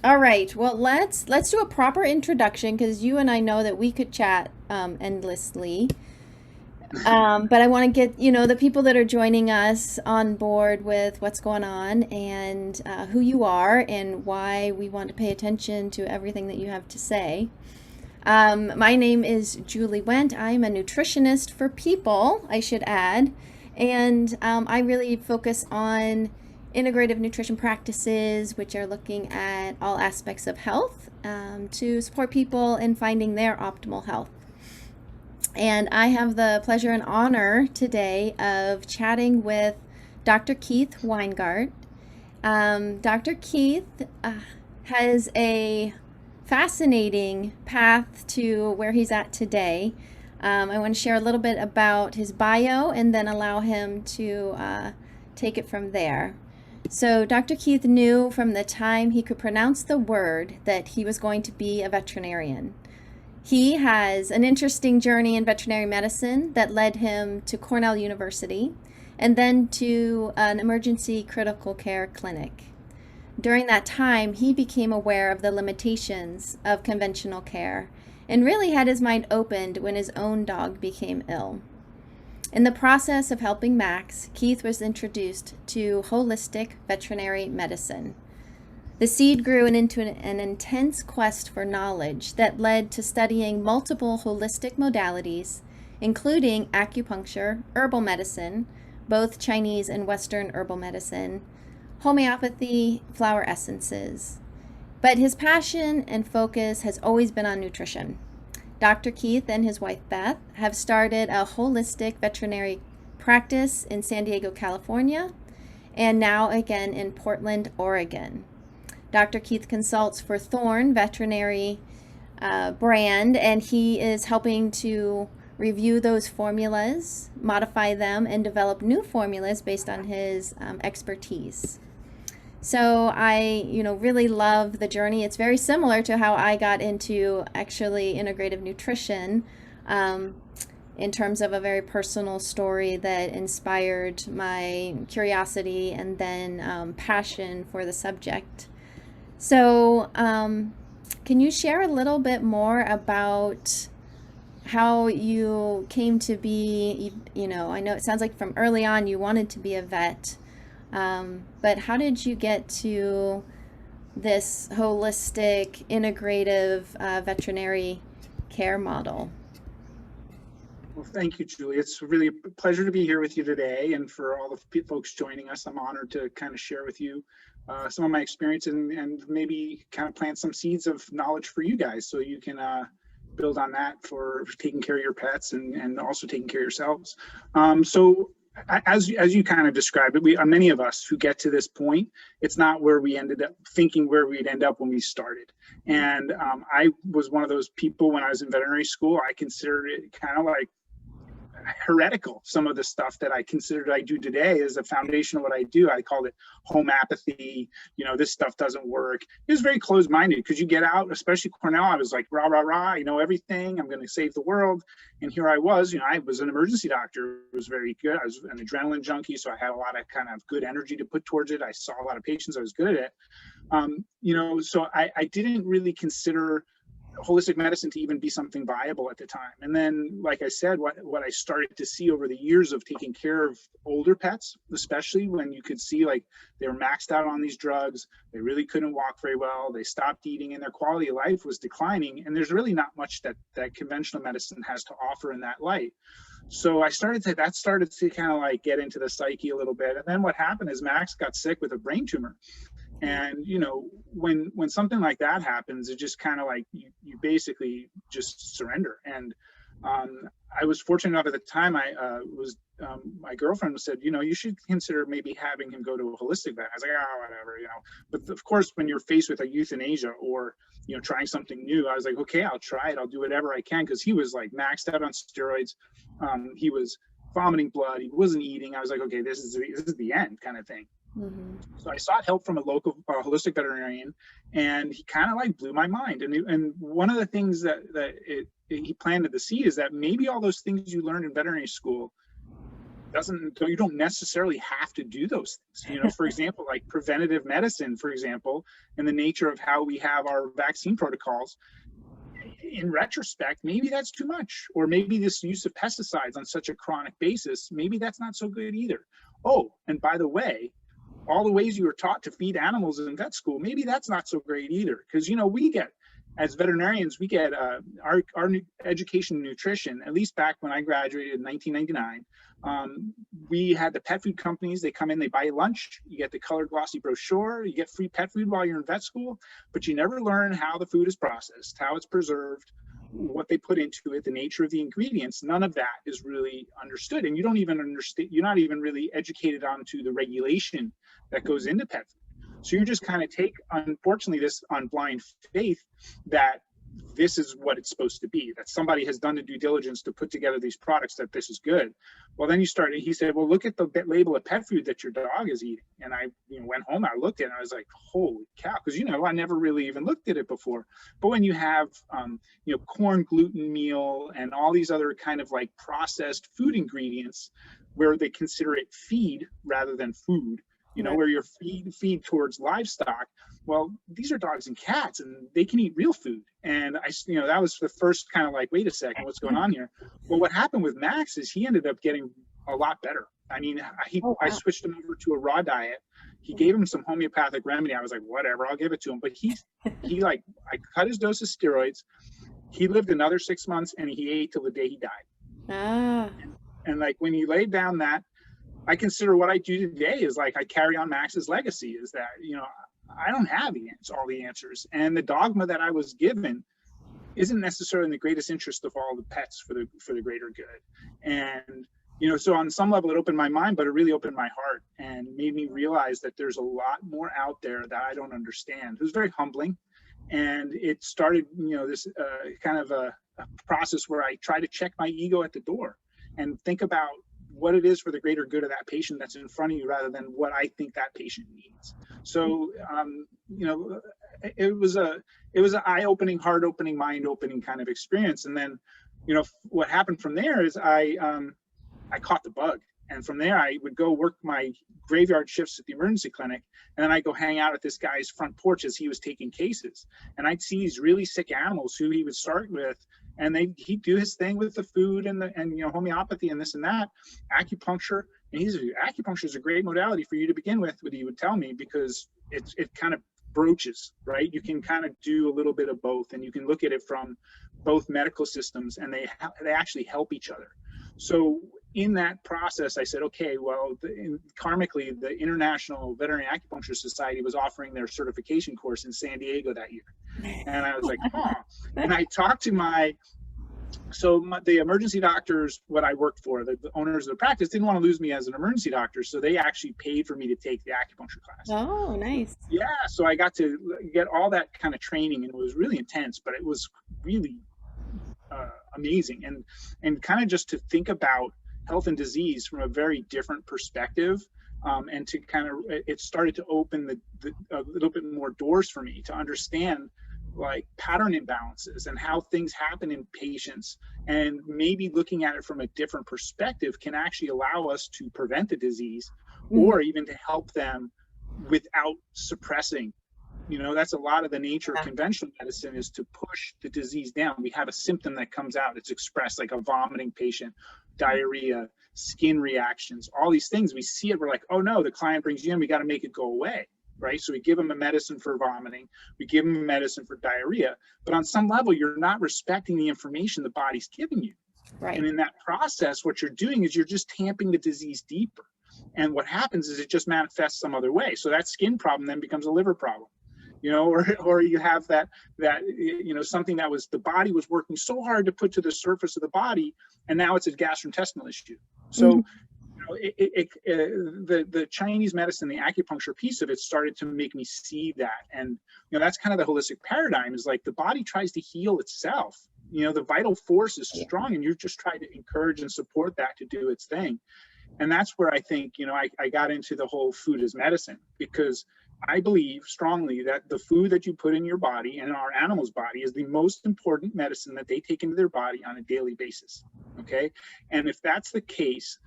All right. Well, let's do a proper introduction because you and I know that we could chat endlessly. But I want to get the people that are joining us on board with what's going on and who you are and why we want to pay attention to everything that you have to say. My name is Julie Wendt. I'm a nutritionist for people, I should add, and I really focus on integrative nutrition practices, which are looking at all aspects of health to support people in finding their optimal health. And I have the pleasure and honor today of chatting with Dr. Keith Weingart. Dr. Keith has a fascinating path to where he's at today. I want to share a little bit about his bio and then allow him to take it from there. So, Dr. Keith knew from the time he could pronounce the word that he was going to be a veterinarian. He has an interesting journey in veterinary medicine that led him to Cornell University and then to an emergency critical care clinic. During that time, he became aware of the limitations of conventional care and really had his mind opened when his own dog became ill. In the process of helping Max, Keith was introduced to holistic veterinary medicine. The seed grew into an intense quest for knowledge that led to studying multiple holistic modalities, including acupuncture, herbal medicine, both Chinese and Western herbal medicine, homeopathy, flower essences. But his passion and focus has always been on nutrition. Dr. Keith and his wife Beth have started a holistic veterinary practice in San Diego, California, and now again in Portland, Oregon. Dr. Keith consults for Thorne Veterinary brand, and he is helping to review those formulas, modify them, and develop new formulas based on his expertise. So I, really love the journey. It's very similar to how I got into actually integrative nutrition in terms of a very personal story that inspired my curiosity and then passion for the subject. So can you share a little bit more about how you came to be, I know it sounds like from early on you wanted to be a vet. But how did you get to this holistic, integrative veterinary care model? Well, thank you, Julie. It's really a pleasure to be here with you today. And for all the folks joining us, I'm honored to kind of share with you some of my experience and maybe kind of plant some seeds of knowledge for you guys so you can build on that for taking care of your pets and also taking care of yourselves. So as you kind of described it, many of us who get to this point, it's not where we ended up thinking where we'd end up when we started. And I was one of those people when I was in veterinary school. I considered it kind of like heretical. Some of the stuff that I considered I do today is the foundation of what I do. I called it home apathy. This stuff doesn't work. It was very closed-minded because you get out, especially Cornell, I was like, rah, rah, rah, I know everything. I'm going to save the world. And here I was, I was an emergency doctor. It was very good. I was an adrenaline junkie, so I had a lot of kind of good energy to put towards it. I saw a lot of patients. I was good at it. So I didn't really consider holistic medicine to even be something viable at the time. And then, like I said, what I started to see over the years of taking care of older pets, especially when you could see like they were maxed out on these drugs, they really couldn't walk very well, they stopped eating, and their quality of life was declining. And there's really not much that conventional medicine has to offer in that light. So that started to kind of like get into the psyche a little bit. And then what happened is Max got sick with a brain tumor. And when something like that happens, it just kind of like you basically just surrender. And I was fortunate enough at the time. My girlfriend said, you should consider maybe having him go to a holistic vet. I was like, whatever. But of course, when you're faced with a euthanasia or trying something new, I was like, okay, I'll try it. I'll do whatever I can, because he was like maxed out on steroids. He was vomiting blood. He wasn't eating. I was like, okay, this is the end kind of thing. Mm-hmm. So I sought help from a local holistic veterinarian, and he kind of like blew my mind. And one of the things that he planted the seed is that maybe all those things you learned in veterinary school you don't necessarily have to do those things. You know, for example, like preventative medicine, for example, and the nature of how we have our vaccine protocols, in retrospect, maybe that's too much, or maybe this use of pesticides on such a chronic basis, maybe that's not so good either. Oh, and by the way, all the ways you were taught to feed animals in vet school, maybe that's not so great either. Because, you know, we get, as veterinarians, we get our education in nutrition, at least back when I graduated in 1999. We had the pet food companies, they come in, they buy you lunch, you get the colored glossy brochure, you get free pet food while you're in vet school, but you never learn how the food is processed, how it's preserved, what they put into it, the nature of the ingredients. None of that is really understood. And you don't even understand, you're not even really educated onto the regulation that goes into pet food. So you just kind of take, unfortunately, this on blind faith that this is what it's supposed to be, that somebody has done the due diligence to put together these products, that this is good. Well, then he said, well, look at the label of pet food that your dog is eating. And I went home, I looked at it, and I was like, holy cow, because, I never really even looked at it before. But when you have, corn gluten meal and all these other kind of like processed food ingredients where they consider it feed rather than food, where you're feed towards livestock. Well, these are dogs and cats, and they can eat real food. And that was the first kind of like, wait a second, what's going on here? Well, what happened with Max is he ended up getting a lot better. I mean, I switched him over to a raw diet. He gave him some homeopathic remedy. I was like, whatever, I'll give it to him. But I cut his dose of steroids. He lived another 6 months, and he ate till the day he died. And like when you laid down that, I consider what I do today is like I carry on Max's legacy, is that, I don't have all the answers. And the dogma that I was given isn't necessarily in the greatest interest of all the pets for the greater good. And, so on some level it opened my mind, but it really opened my heart and made me realize that there's a lot more out there that I don't understand. It was very humbling. And it started, this kind of a process where I try to check my ego at the door and think about what it is for the greater good of that patient that's in front of you rather than what I think that patient needs. So, it was an eye-opening, heart-opening, mind-opening kind of experience. And then, what happened from there is I caught the bug. And from there, I would go work my graveyard shifts at the emergency clinic. And then I'd go hang out at this guy's front porch as he was taking cases. And I'd see these really sick animals who he would start with. And he'd do his thing with the food and homeopathy and this and that, acupuncture. And acupuncture is a great modality for you to begin with, what he would tell me, because it kind of broaches, right? You can kind of do a little bit of both, and you can look at it from both medical systems, and they actually help each other. So in that process, I said, okay, well, karmically, the International Veterinary Acupuncture Society was offering their certification course in San Diego that year. And I was like, huh. And I talked to the emergency doctors, what I worked for, the owners of the practice, didn't want to lose me as an emergency doctor. So they actually paid for me to take the acupuncture class. Oh, nice. Yeah. So I got to get all that kind of training, and it was really intense, but it was really amazing. And kind of just to think about health and disease from a very different perspective. And to kind of, it started to open a little bit more doors for me to understand like pattern imbalances and how things happen in patients, and maybe looking at it from a different perspective can actually allow us to prevent the disease or even to help them without suppressing. That's a lot of the nature of conventional medicine, is to push the disease down. We have a symptom that comes out, it's expressed, like a vomiting patient, diarrhea, skin reactions, all these things. We see it, we're like, oh no, the client brings you in, we got to make it go away, right? So we give them a medicine for vomiting, we give them a medicine for diarrhea, but on some level, you're not respecting the information the body's giving you. Right. And in that process, what you're doing is you're just tamping the disease deeper. And what happens is it just manifests some other way. So that skin problem then becomes a liver problem. Or you have that something that the body was working so hard to put to the surface of the body, and now it's a gastrointestinal issue. So, the Chinese medicine, the acupuncture piece of it, started to make me see that, and that's kind of the holistic paradigm. Is like the body tries to heal itself. The vital force is strong, and you're just trying to encourage and support that to do its thing. And that's where I think I got into the whole food as medicine, because I believe strongly that the food that you put in your body and our animal's body is the most important medicine that they take into their body on a daily basis. Okay. And if that's the case,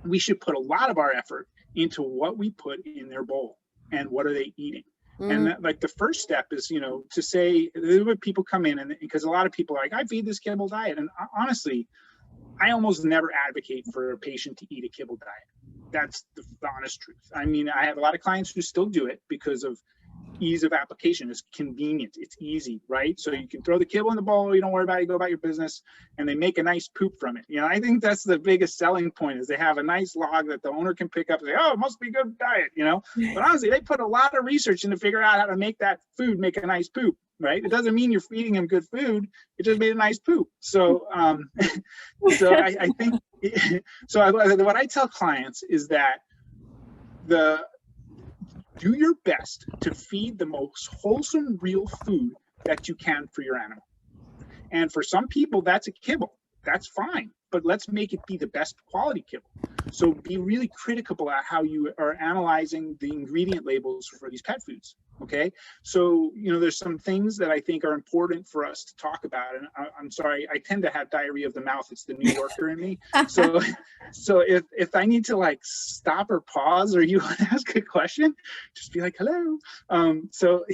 we should put a lot of our effort into what we put in their bowl and what are they eating. And that, like, the first step is, you know, to say, when people come in, and because a lot of people are like, I feed this kibble diet. And honestly, I almost never advocate for a patient to eat a kibble diet. That's the honest truth. I mean, I have a lot of clients who still do it because of ease of application. It's convenient, it's easy, right? So you can throw the kibble in the bowl, you don't worry about it, you go about your business, and they make a nice poop from it. You know, I think that's the biggest selling point, is they have a nice log that the owner can pick up and say, oh, it must be good diet, you know? But honestly, they put a lot of research in to figure out how to make that food make a nice poop, right? It doesn't mean you're feeding them good food, it just made a nice poop. So so I think so what I tell clients is that do your best to feed the most wholesome, real food that you can for your animal. And for some people, that's a kibble. That's fine, but let's make it be the best quality kibble. So be really critical about how you are analyzing the ingredient labels for these pet foods. Okay, so, you know, there's some things that I think are important for us to talk about. And I'm sorry, I tend to have diarrhea of the mouth. It's the New Yorker in me. So if I need to like stop or pause, or you want to ask a question, just be like, hello. So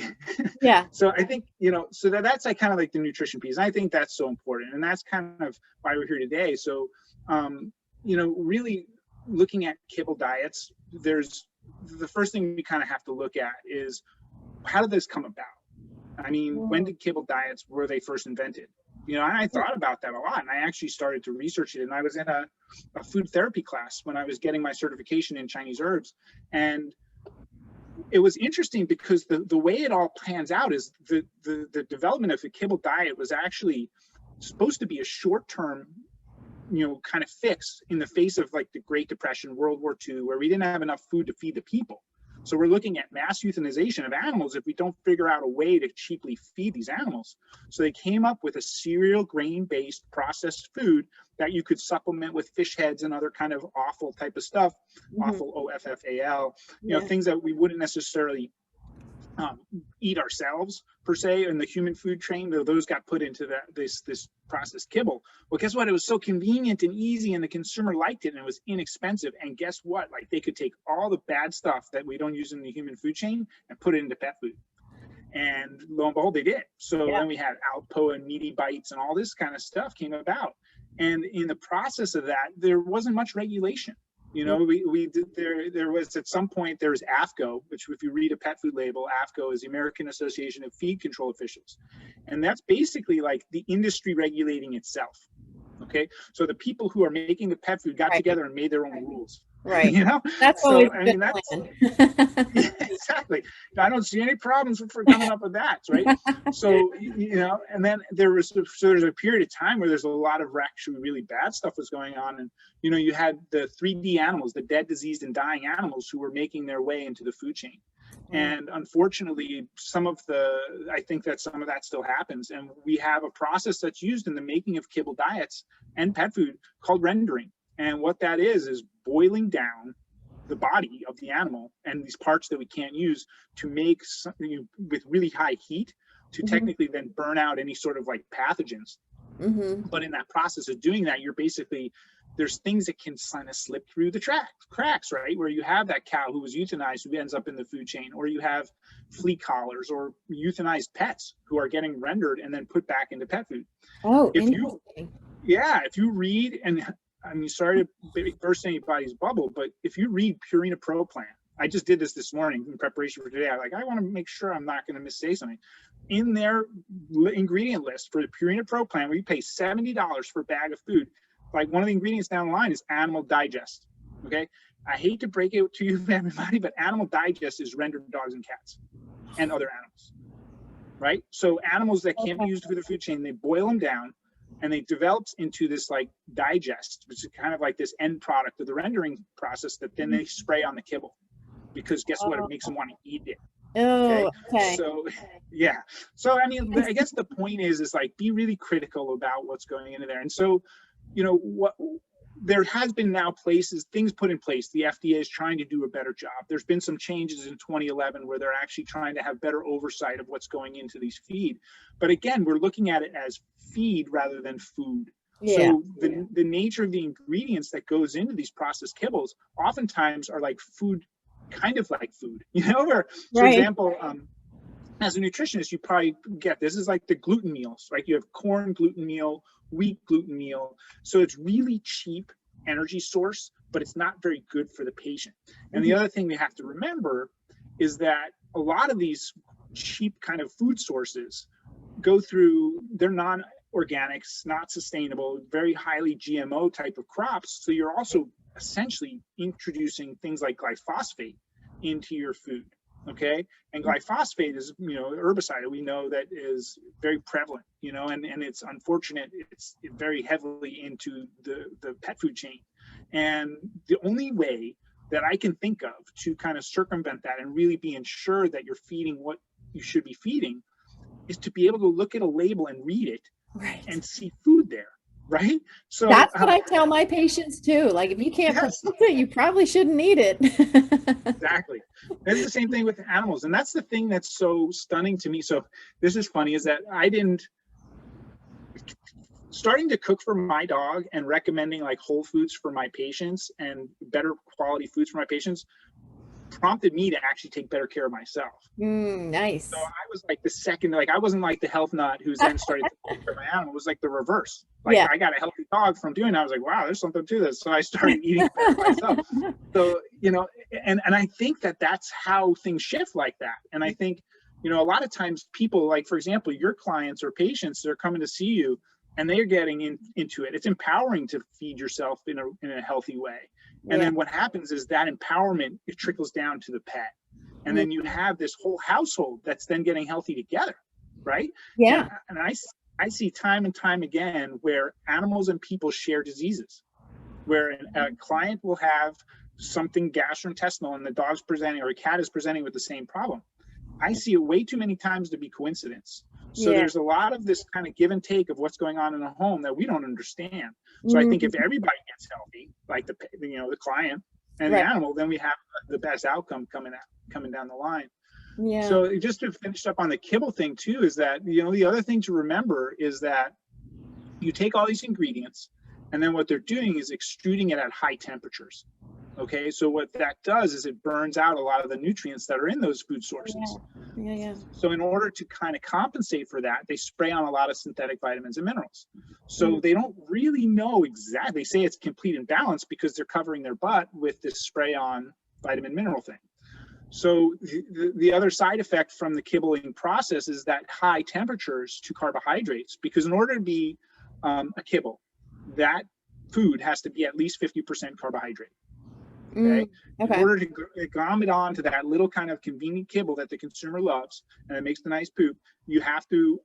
Yeah. So I think, you know, so that's like kind of like the nutrition piece. And I think that's so important. And that's kind of why we're here today. So, you know, really looking at kibble diets, there's the first thing we kind of have to look at is, how did this come about? I mean, when did kibble diets, were they first invented? You know, and I thought about that a lot, and I actually started to research it. And I was in a food therapy class when I was getting my certification in Chinese herbs. And it was interesting because the way it all plans out is the development of the kibble diet was actually supposed to be a short-term, you know, kind of fix in the face of like the Great Depression, World War II, where we didn't have enough food to feed the people. So we're looking at mass euthanization of animals if we don't figure out a way to cheaply feed these animals. So they came up with a cereal grain-based processed food that you could supplement with fish heads and other kind of offal type of stuff, offal, OFFAL, you know, things that we wouldn't necessarily eat ourselves per se in the human food chain. Those got put into this processed kibble. Well, guess what? It was so convenient and easy, and the consumer liked it, and it was inexpensive. And guess what? Like, they could take all the bad stuff that we don't use in the human food chain and put it into pet food. And lo and behold, they did. So then we had Alpo and Meaty Bites and all this kind of stuff came about. And in the process of that, there wasn't much regulation. You know, there was at some point, there was AAFCO, which if you read a pet food label, AAFCO is the American Association of Feed Control Officials. And that's basically like the industry regulating itself. Okay, so the people who are making the pet food got together and made their own rules. Right. You know, that's so always I mean, that's yeah, exactly. I don't see any problems for coming up with that, right? So, you know, and then there's a period of time where there's a lot of actually really bad stuff was going on, and you know, you had the 3D animals, the dead, diseased, and dying animals who were making their way into the food chain. And unfortunately, I think that some of that still happens. And we have a process that's used in the making of kibble diets and pet food called rendering. And what that is boiling down the body of the animal and these parts that we can't use to make something with really high heat to technically then burn out any sort of like pathogens. But in that process of doing that, you're basically, there's things that can kind of slip through the cracks, right? Where you have that cow who was euthanized who ends up in the food chain, or you have flea collars or euthanized pets who are getting rendered and then put back into pet food. Oh, if you read, and I mean, sorry to burst anybody's bubble, but if you read Purina Pro Plan, I just did this morning in preparation for today. I want to make sure I'm not going to missay something. In their ingredient list for the Purina Pro Plan, where you pay $70 for a bag of food, like one of the ingredients down the line is Animal Digest. Okay, I hate to break it to you, everybody, but Animal Digest is rendered dogs and cats and other animals, right? So animals that can't be used for the food chain, they boil them down, and they developed into this like digest, which is kind of like this end product of the rendering process that then they spray on the kibble, because guess what? It makes them want to eat it. Okay. So yeah. So I mean, I guess the point is like, be really critical about what's going into there. And so, you know, there has been now things put in place. The FDA is trying to do a better job. There's been some changes in 2011 where they're actually trying to have better oversight of what's going into these feed. But again, we're looking at it as feed rather than food. Yeah. So the nature of the ingredients that goes into these processed kibbles oftentimes are like food, kind of like food, where, so Right. example, as a nutritionist, you probably get this is like the gluten meals, right? You have corn gluten meal, wheat gluten meal. So it's really cheap energy source, but it's not very good for the patient. And the Mhm. other thing we have to remember is that a lot of these cheap kind of food sources go through, they're non-organics, not sustainable, very highly GMO type of crops. So you're also essentially introducing things like glyphosate into your food. Okay. And glyphosate is, herbicide we know that is very prevalent, and it's unfortunate. It's very heavily into the pet food chain. And the only way that I can think of to kind of circumvent that and really be ensured that you're feeding what you should be feeding is to be able to look at a label and read it Right. and see food there, right? So That's what I tell my patients too. Like, if you can't yes, pronounce it, you probably shouldn't eat it. exactly. It's the same thing with animals, and that's the thing that's so stunning to me. So this is funny, is that I didn't, starting to cook for my dog and recommending like whole foods for my patients and better quality foods for my patients prompted me to actually take better care of myself. So Nice. I was like the second, like I wasn't like the health nut who's then started to take care of my animal. It was like the reverse. Like Yeah. I got a healthy dog from doing it. I was like, wow, there's something to this. So I started eating better myself. So, and I think that that's how things shift like that. And I think, a lot of times people, like, for example, your clients or patients, they're coming to see you and they're getting into it. It's empowering to feed yourself in a healthy way. And Yeah. then what happens is that empowerment, it trickles down to the pet. And Mm. then you have this whole household that's then getting healthy together, right? And, Yeah. and I see time and time again where animals and people share diseases, where a client will have something gastrointestinal and the dog's presenting or a cat is presenting with the same problem. I see it way too many times to be coincidence. So Yeah. there's a lot of this kind of give and take of what's going on in a home that we don't understand. So I think if Mhm. everybody gets healthy, like the client and the Right. animal, then we have the best outcome coming down the line. Yeah. So just to finish up on the kibble thing too, is that, the other thing to remember is that you take all these ingredients and then what they're doing is extruding it at high temperatures. Okay, so what that does is it burns out a lot of the nutrients that are in those food Yeah. sources. Yeah. Yeah. So in order to kind of compensate for that, they spray on a lot of synthetic vitamins and minerals. Mm. So they don't really know exactly. They say it's complete and balanced because they're covering their butt with this spray on vitamin mineral thing. So the other side effect from the kibbling process is that high temperatures to carbohydrates, because in order to be a kibble, that food has to be at least 50% carbohydrate. Okay. Mm. In Okay. order to glom it on to that little kind of convenient kibble that the consumer loves and it makes the nice poop, you have to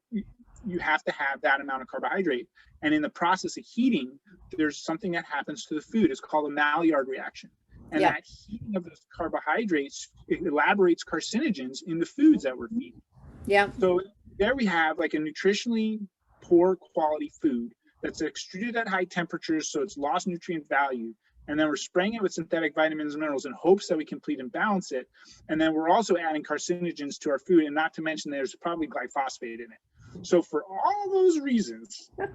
have that amount of carbohydrate. And in the process of heating, there's something that happens to the food. It's called a Maillard reaction. And Yeah. that heating of those carbohydrates, it elaborates carcinogens in the foods that we're feeding. Yeah. So there we have like a nutritionally poor quality food that's extruded at high temperatures, so it's lost nutrient value. And then we're spraying it with synthetic vitamins and minerals in hopes that we complete and balance it. And then we're also adding carcinogens to our food, and not to mention there's probably glyphosate in it. So for all those reasons, I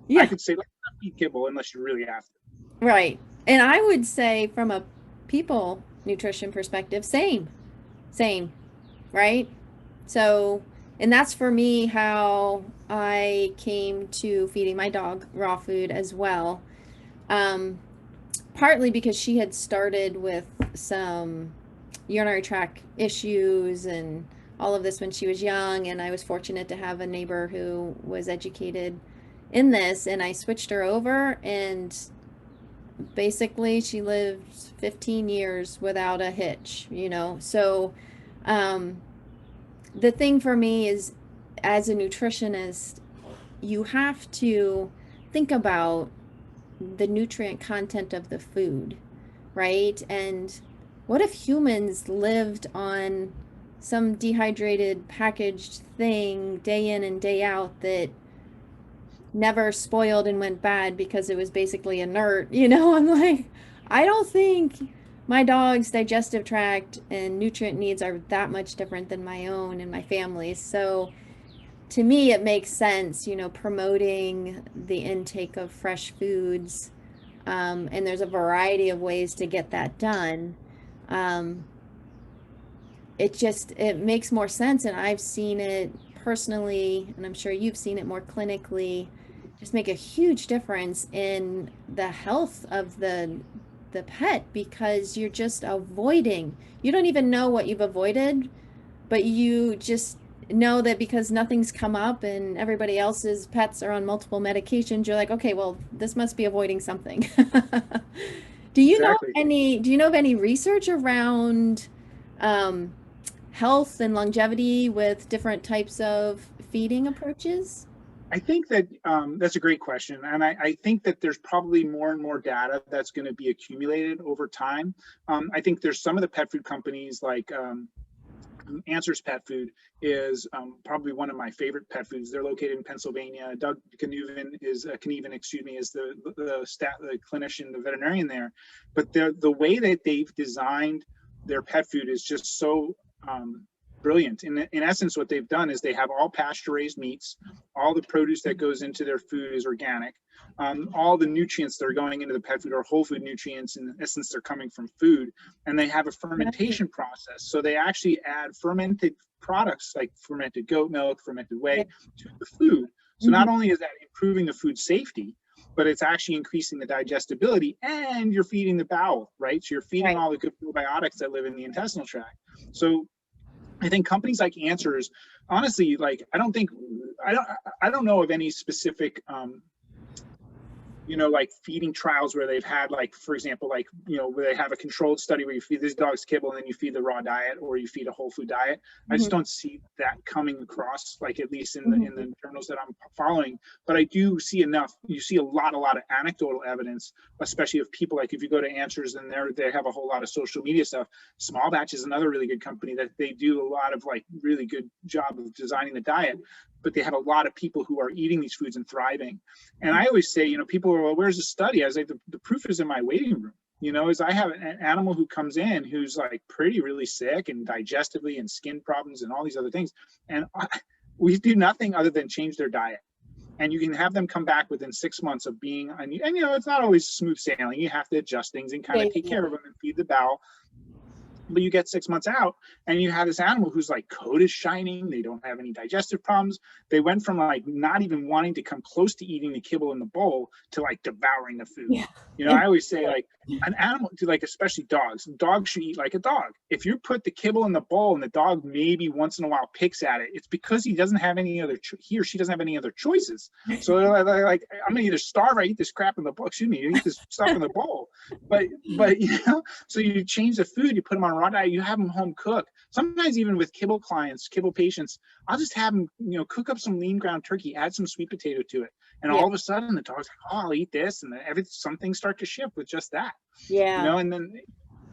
Yeah. could say let's not eat kibble unless you really have to. Right. And I would say from a people nutrition perspective, same. Same. Right? So, and that's for me how I came to feeding my dog raw food as well. Um, Partly because she had started with some urinary tract issues and all of this when she was young, and I was fortunate to have a neighbor who was educated in this, and I switched her over, and basically she lived 15 years without a hitch. So um, the thing for me is, as a nutritionist, you have to think about the nutrient content of the food, right? And what if humans lived on some dehydrated packaged thing day in and day out that never spoiled and went bad because it was basically inert? I'm like, I don't think my dog's digestive tract and nutrient needs are that much different than my own and my family's. So to me, it makes sense, promoting the intake of fresh foods. And there's a variety of ways to get that done. Um, it makes more sense. And I've seen it personally, and I'm sure you've seen it more clinically, just make a huge difference in the health of the pet because you're just avoiding. You don't even know what you've avoided, but you just know that because nothing's come up and everybody else's pets are on multiple medications, you're like, okay, well, this must be avoiding something. Exactly. Do you know of any research around um, health and longevity with different types of feeding approaches? I think that that's a great question. And I think that there's probably more and more data that's going to be accumulated over time. I think there's some of the pet food companies like Answers Pet Food is probably one of my favorite pet foods. They're located in Pennsylvania. Doug Knieven, excuse me, is the clinician, the veterinarian there. But the way that they've designed their pet food is just so brilliant. In essence, what they've done is they have all pasture raised meats. All the produce that goes into their food is organic. All the nutrients that are going into the pet food are whole food nutrients. In essence, they're coming from food, and they have a fermentation process. So they actually add fermented products like fermented goat milk, fermented whey to the food. So not only is that improving the food safety, but it's actually increasing the digestibility, and you're feeding the bowel, right? So you're feeding all the good probiotics that live in the intestinal tract. So I think companies like Answers, honestly, like I don't know of any specific like feeding trials where they've had, like, for example, like, where they have a controlled study where you feed these dogs kibble and then you feed the raw diet or you feed a whole food diet. I just don't see that coming across, like, at least in the journals that I'm following. But I do see you see a lot of anecdotal evidence, especially of people, like if you go to Answers and they have a whole lot of social media stuff. Small Batch is another really good company that they do a lot of like really good job of designing the diet, but they have a lot of people who are eating these foods and thriving. And I always say, people are, well, where's the study? I was like, the proof is in my waiting room. Is I have an animal who comes in who's like really sick and digestively and skin problems and all these other things. And we do nothing other than change their diet. And you can have them come back within 6 months of being, and it's not always smooth sailing. You have to adjust things and kind of take care of them and feed the bowel. But you get 6 months out and you have this animal whose like coat is shining. They don't have any digestive problems. They went from like not even wanting to come close to eating the kibble in the bowl to like devouring the food. I always say, like, an animal, like especially dogs should eat like a dog. If you put the kibble in the bowl and the dog maybe once in a while picks at it, it's because he doesn't have any other, he or she doesn't have any other choices. So they're like, I'm gonna either starve or eat this crap in the bowl. Excuse me, you eat this stuff in the bowl. But so you change the food, you put them on raw diet, you have them home cook. Sometimes even with kibble patients, I'll just have them, cook up some lean ground turkey, add some sweet potato to it. And all of a sudden the dog's like, oh, I'll eat this. And then some things start to shift with just that. And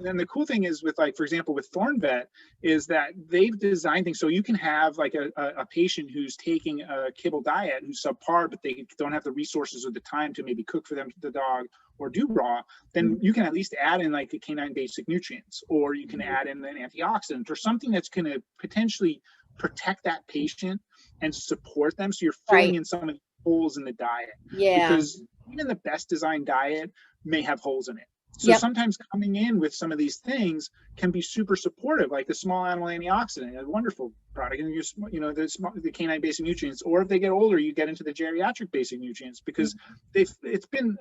then the cool thing is with, like, for example, with Thorn Vet, is that they've designed things so you can have like a patient who's taking a kibble diet who's subpar, but they don't have the resources or the time to maybe cook for them, the dog, or do raw. Then you can at least add in like the canine basic nutrients, or you can add in an antioxidant or something that's going to potentially protect that patient and support them. So you're filling in some of the holes in the diet. Because even the best designed diet may have holes in it. So sometimes coming in with some of these things can be super supportive, like the small animal antioxidant, a wonderful product, and the canine basic nutrients. Or if they get older, you get into the geriatric basic nutrients, because it's been.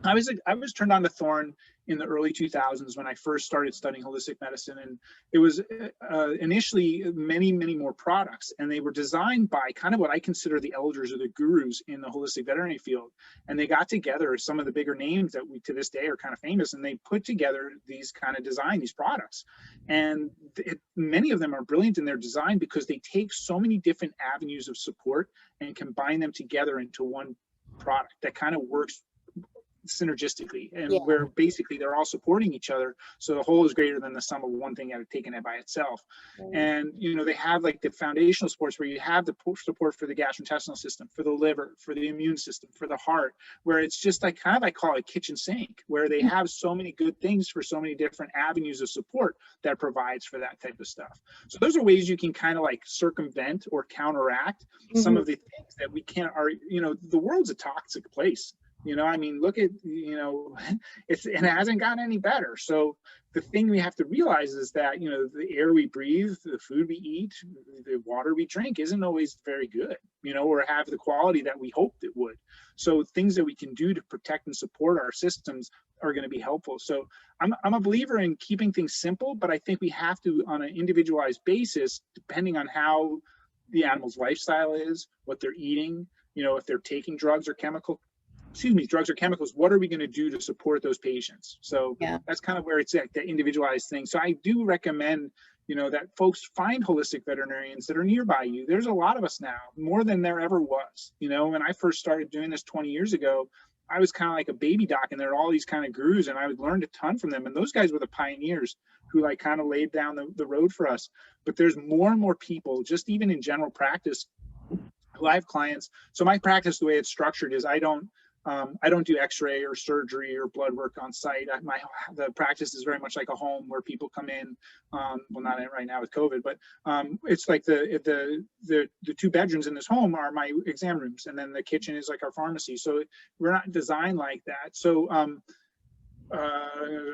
I was turned on to Thorn in the early 2000s when I first started studying holistic medicine, and it was initially many more products, and they were designed by kind of what I consider the elders or the gurus in the holistic veterinary field. And they got together some of the bigger names that we to this day are kind of famous, and they put together these products. And many of them are brilliant in their design because they take so many different avenues of support and combine them together into one product that kind of works synergistically, Yeah. and where basically they're all supporting each other. So the whole is greater than the sum of one thing taken it by itself. Right. And, you know, they have like the foundational supports where you have the support for the gastrointestinal system, for the liver, for the immune system, for the heart, where it's just like kind of, I call it kitchen sink, where they have so many good things for so many different avenues of support that provides for that type of stuff. So those are ways you can kind of like circumvent or counteract some of the things that we can't, you know, the world's a toxic place. You know, I mean, look at, you know, it hasn't gotten any better. So the thing we have to realize is that, you know, the air we breathe, the food we eat, the water we drink isn't always very good, you know, or have the quality that we hoped it would. So things that we can do to protect and support our systems are going to be helpful. So I'm a believer in keeping things simple, but I think we have to, on an individualized basis, depending on how the animal's lifestyle is, what they're eating, you know, if they're taking drugs or chemicals, what are we going to do to support those patients? So that's kind of where it's at, the individualized thing. So I do recommend, you know, that folks find holistic veterinarians that are nearby you. There's a lot of us now, more than there ever was. You know, when I first started doing this 20 years ago, I was kind of like a baby doc, and there are all these kind of gurus, and I learned a ton from them. And those guys were the pioneers who like kind of laid down the road for us. But there's more and more people, just even in general practice, who I have clients. So my practice, the way it's structured is I don't do X-ray or surgery or blood work on site. The practice is very much like a home where people come in. Well, not right now with COVID, but it's like the 2 bedrooms in this home are my exam rooms, and then the kitchen is like our pharmacy. So we're not designed like that. So I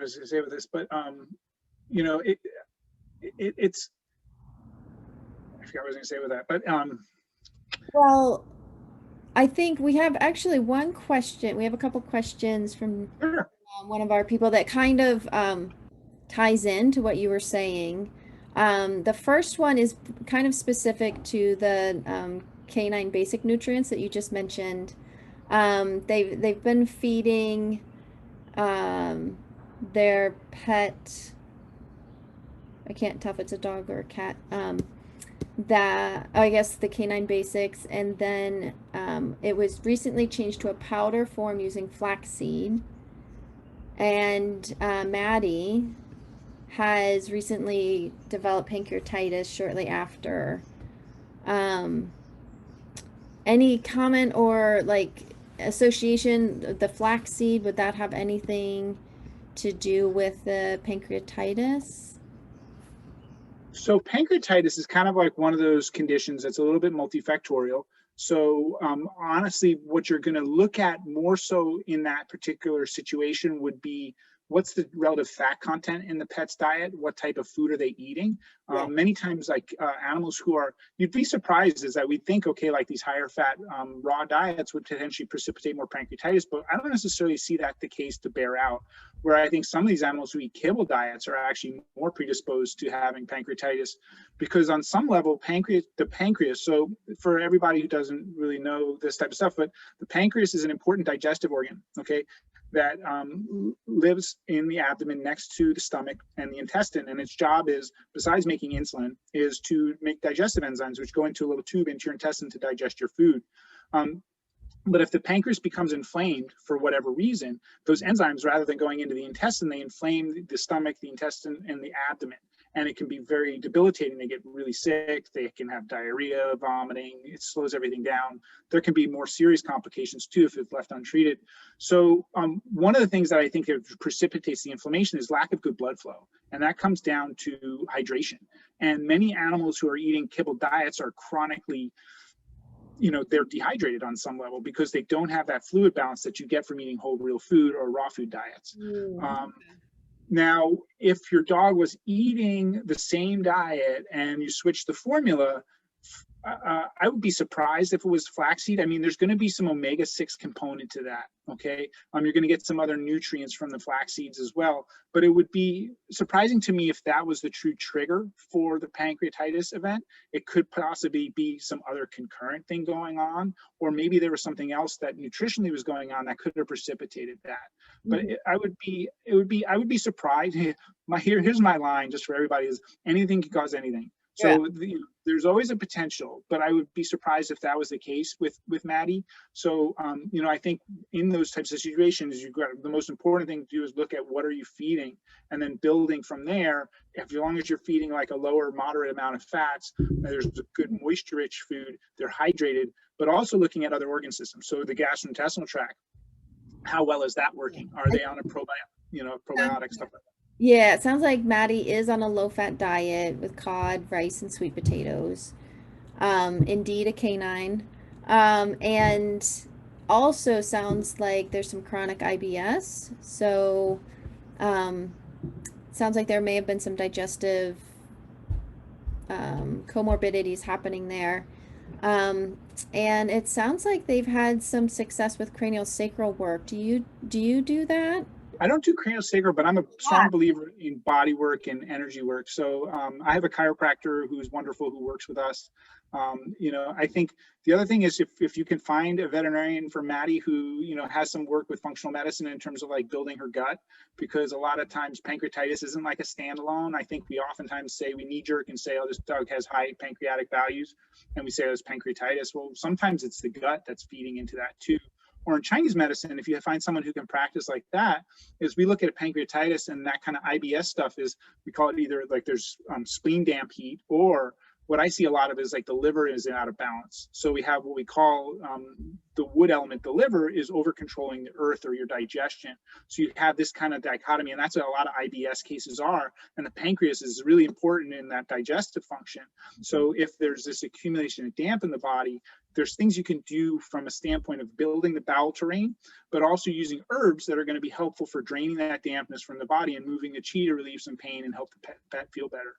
was gonna say with this, but you know, it's I forgot what I was gonna say with that, but well, I think we have actually one question. We have a couple questions from sure. one of our people that kind of ties into what you were saying. The first one is kind of specific to the canine basic nutrients that you just mentioned. They've been feeding their pet. I can't tell if it's a dog or a cat. That I guess the canine basics, and then it was recently changed to a powder form using flaxseed. And Maddie has recently developed pancreatitis shortly after. Any comment or like association, the flaxseed, would that have anything to do with the pancreatitis? So pancreatitis is kind of like one of those conditions that's a little bit multifactorial. So honestly, what you're going to look at more so in that particular situation would be what's the relative fat content in the pet's diet? What type of food are they eating? Many times, like animals who are, you'd be surprised is that we think, okay, like these higher fat raw diets would potentially precipitate more pancreatitis, but I don't necessarily see that the case to bear out. Where I think some of these animals who eat kibble diets are actually more predisposed to having pancreatitis, because on some level, the pancreas, so for everybody who doesn't really know this type of stuff, but the pancreas is an important digestive organ, okay, that lives in the abdomen next to the stomach and the intestine. And its job is, besides making insulin, is to make digestive enzymes, which go into a little tube into your intestine to digest your food. But if the pancreas becomes inflamed for whatever reason, those enzymes, rather than going into the intestine, they inflame the stomach, the intestine, and the abdomen. And it can be very debilitating. They get really sick. They can have diarrhea, vomiting. It slows everything down. There can be more serious complications too if it's left untreated. So one of the things that I think that precipitates the inflammation is lack of good blood flow. And that comes down to hydration. And many animals who are eating kibble diets are chronically, you know, they're dehydrated on some level because they don't have that fluid balance that you get from eating whole real food or raw food diets. Now, if your dog was eating the same diet and you switch the formula, I would be surprised if it was flaxseed. I mean, there's going to be some omega-6 component to that, okay? You're going to get some other nutrients from the flax seeds as well, but it would be surprising to me if that was the true trigger for the pancreatitis event. It could possibly be some other concurrent thing going on, or maybe there was something else that nutritionally was going on that could have precipitated that. But I would be surprised. Here's my line just for everybody is anything can cause anything. So there's always a potential, but I would be surprised if that was the case with Maddie. So, you know, I think in those types of situations, you've got the most important thing to do is look at what are you feeding, and then building from there. If, as long as you're feeding like a lower moderate amount of fats, there's a good moisture rich food, they're hydrated, but also looking at other organ systems. So the gastrointestinal tract, how well is that working? Are they on a probiotic, stuff like that? Yeah, it sounds like Maddie is on a low-fat diet with cod, rice, and sweet potatoes. Indeed, a canine. And also sounds like there's some chronic IBS. So, sounds like there may have been some digestive comorbidities happening there. And it sounds like they've had some success with cranial sacral work. Do you do that? I don't do craniosacral, but I'm a strong believer in body work and energy work. So I have a chiropractor who's wonderful, who works with us. You know, I think the other thing is if you can find a veterinarian for Maddie who, you know, has some work with functional medicine in terms of like building her gut, because a lot of times pancreatitis isn't like a standalone. I think we oftentimes say, we knee jerk and say, oh, this dog has high pancreatic values, and we say, oh, it's pancreatitis. Well, sometimes it's the gut that's feeding into that too. Or in Chinese medicine, if you find someone who can practice like that, is we look at a pancreatitis and that kind of IBS stuff is, we call it either like there's spleen damp heat, or what I see a lot of is like the liver is out of balance. So we have what we call the wood element. The liver is over controlling the earth or your digestion. So you have this kind of dichotomy, and that's what a lot of IBS cases are. And the pancreas is really important in that digestive function. So if there's this accumulation of damp in the body, there's things you can do from a standpoint of building the bowel terrain, but also using herbs that are going to be helpful for draining that dampness from the body and moving the chi to relieve some pain and help the pet feel better.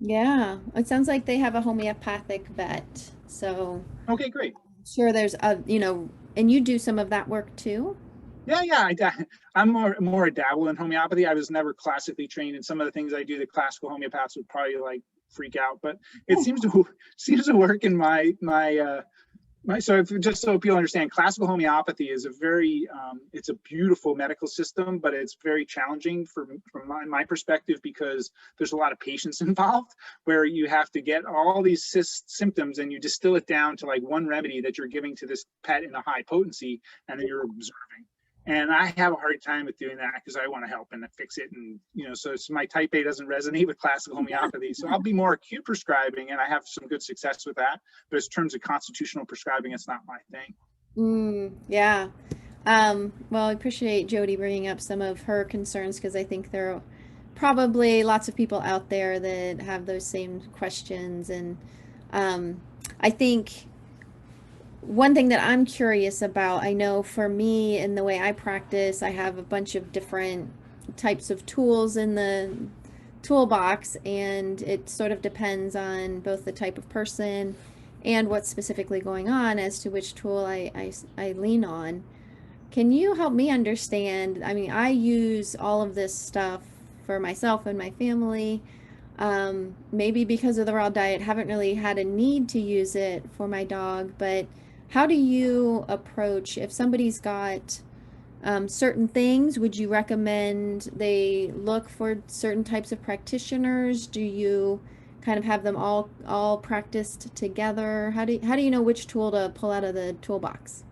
Yeah, it sounds like they have a homeopathic vet. So Okay, great. sure there's and you do some of that work too? Yeah. I'm more a dabble in homeopathy. I was never classically trained in some of the things I do. The classical homeopaths would probably like freak out, but it seems to work in so just so people understand, classical homeopathy is a very, it's a beautiful medical system, but it's very challenging from my perspective, because there's a lot of patients involved, where you have to get all these symptoms and you distill it down to like one remedy that you're giving to this pet in a high potency, and then you're observing. And I have a hard time with doing that because I want to help and fix it. And, you know, so my type A doesn't resonate with classical homeopathy. So I'll be more acute prescribing, and I have some good success with that. But in terms of constitutional prescribing, it's not my thing. Yeah. Well, I appreciate Jody bringing up some of her concerns, because I think there are probably lots of people out there that have those same questions. And I think one thing that I'm curious about, I know for me and the way I practice, I have a bunch of different types of tools in the toolbox, and it sort of depends on both the type of person and what's specifically going on as to which tool I lean on. Can you help me understand? I mean, I use all of this stuff for myself and my family. Maybe because of the raw diet, haven't really had a need to use it for my dog, but how do you approach if somebody's got certain things? Would you recommend they look for certain types of practitioners? Do you kind of have them all practiced together? How do you know which tool to pull out of the toolbox?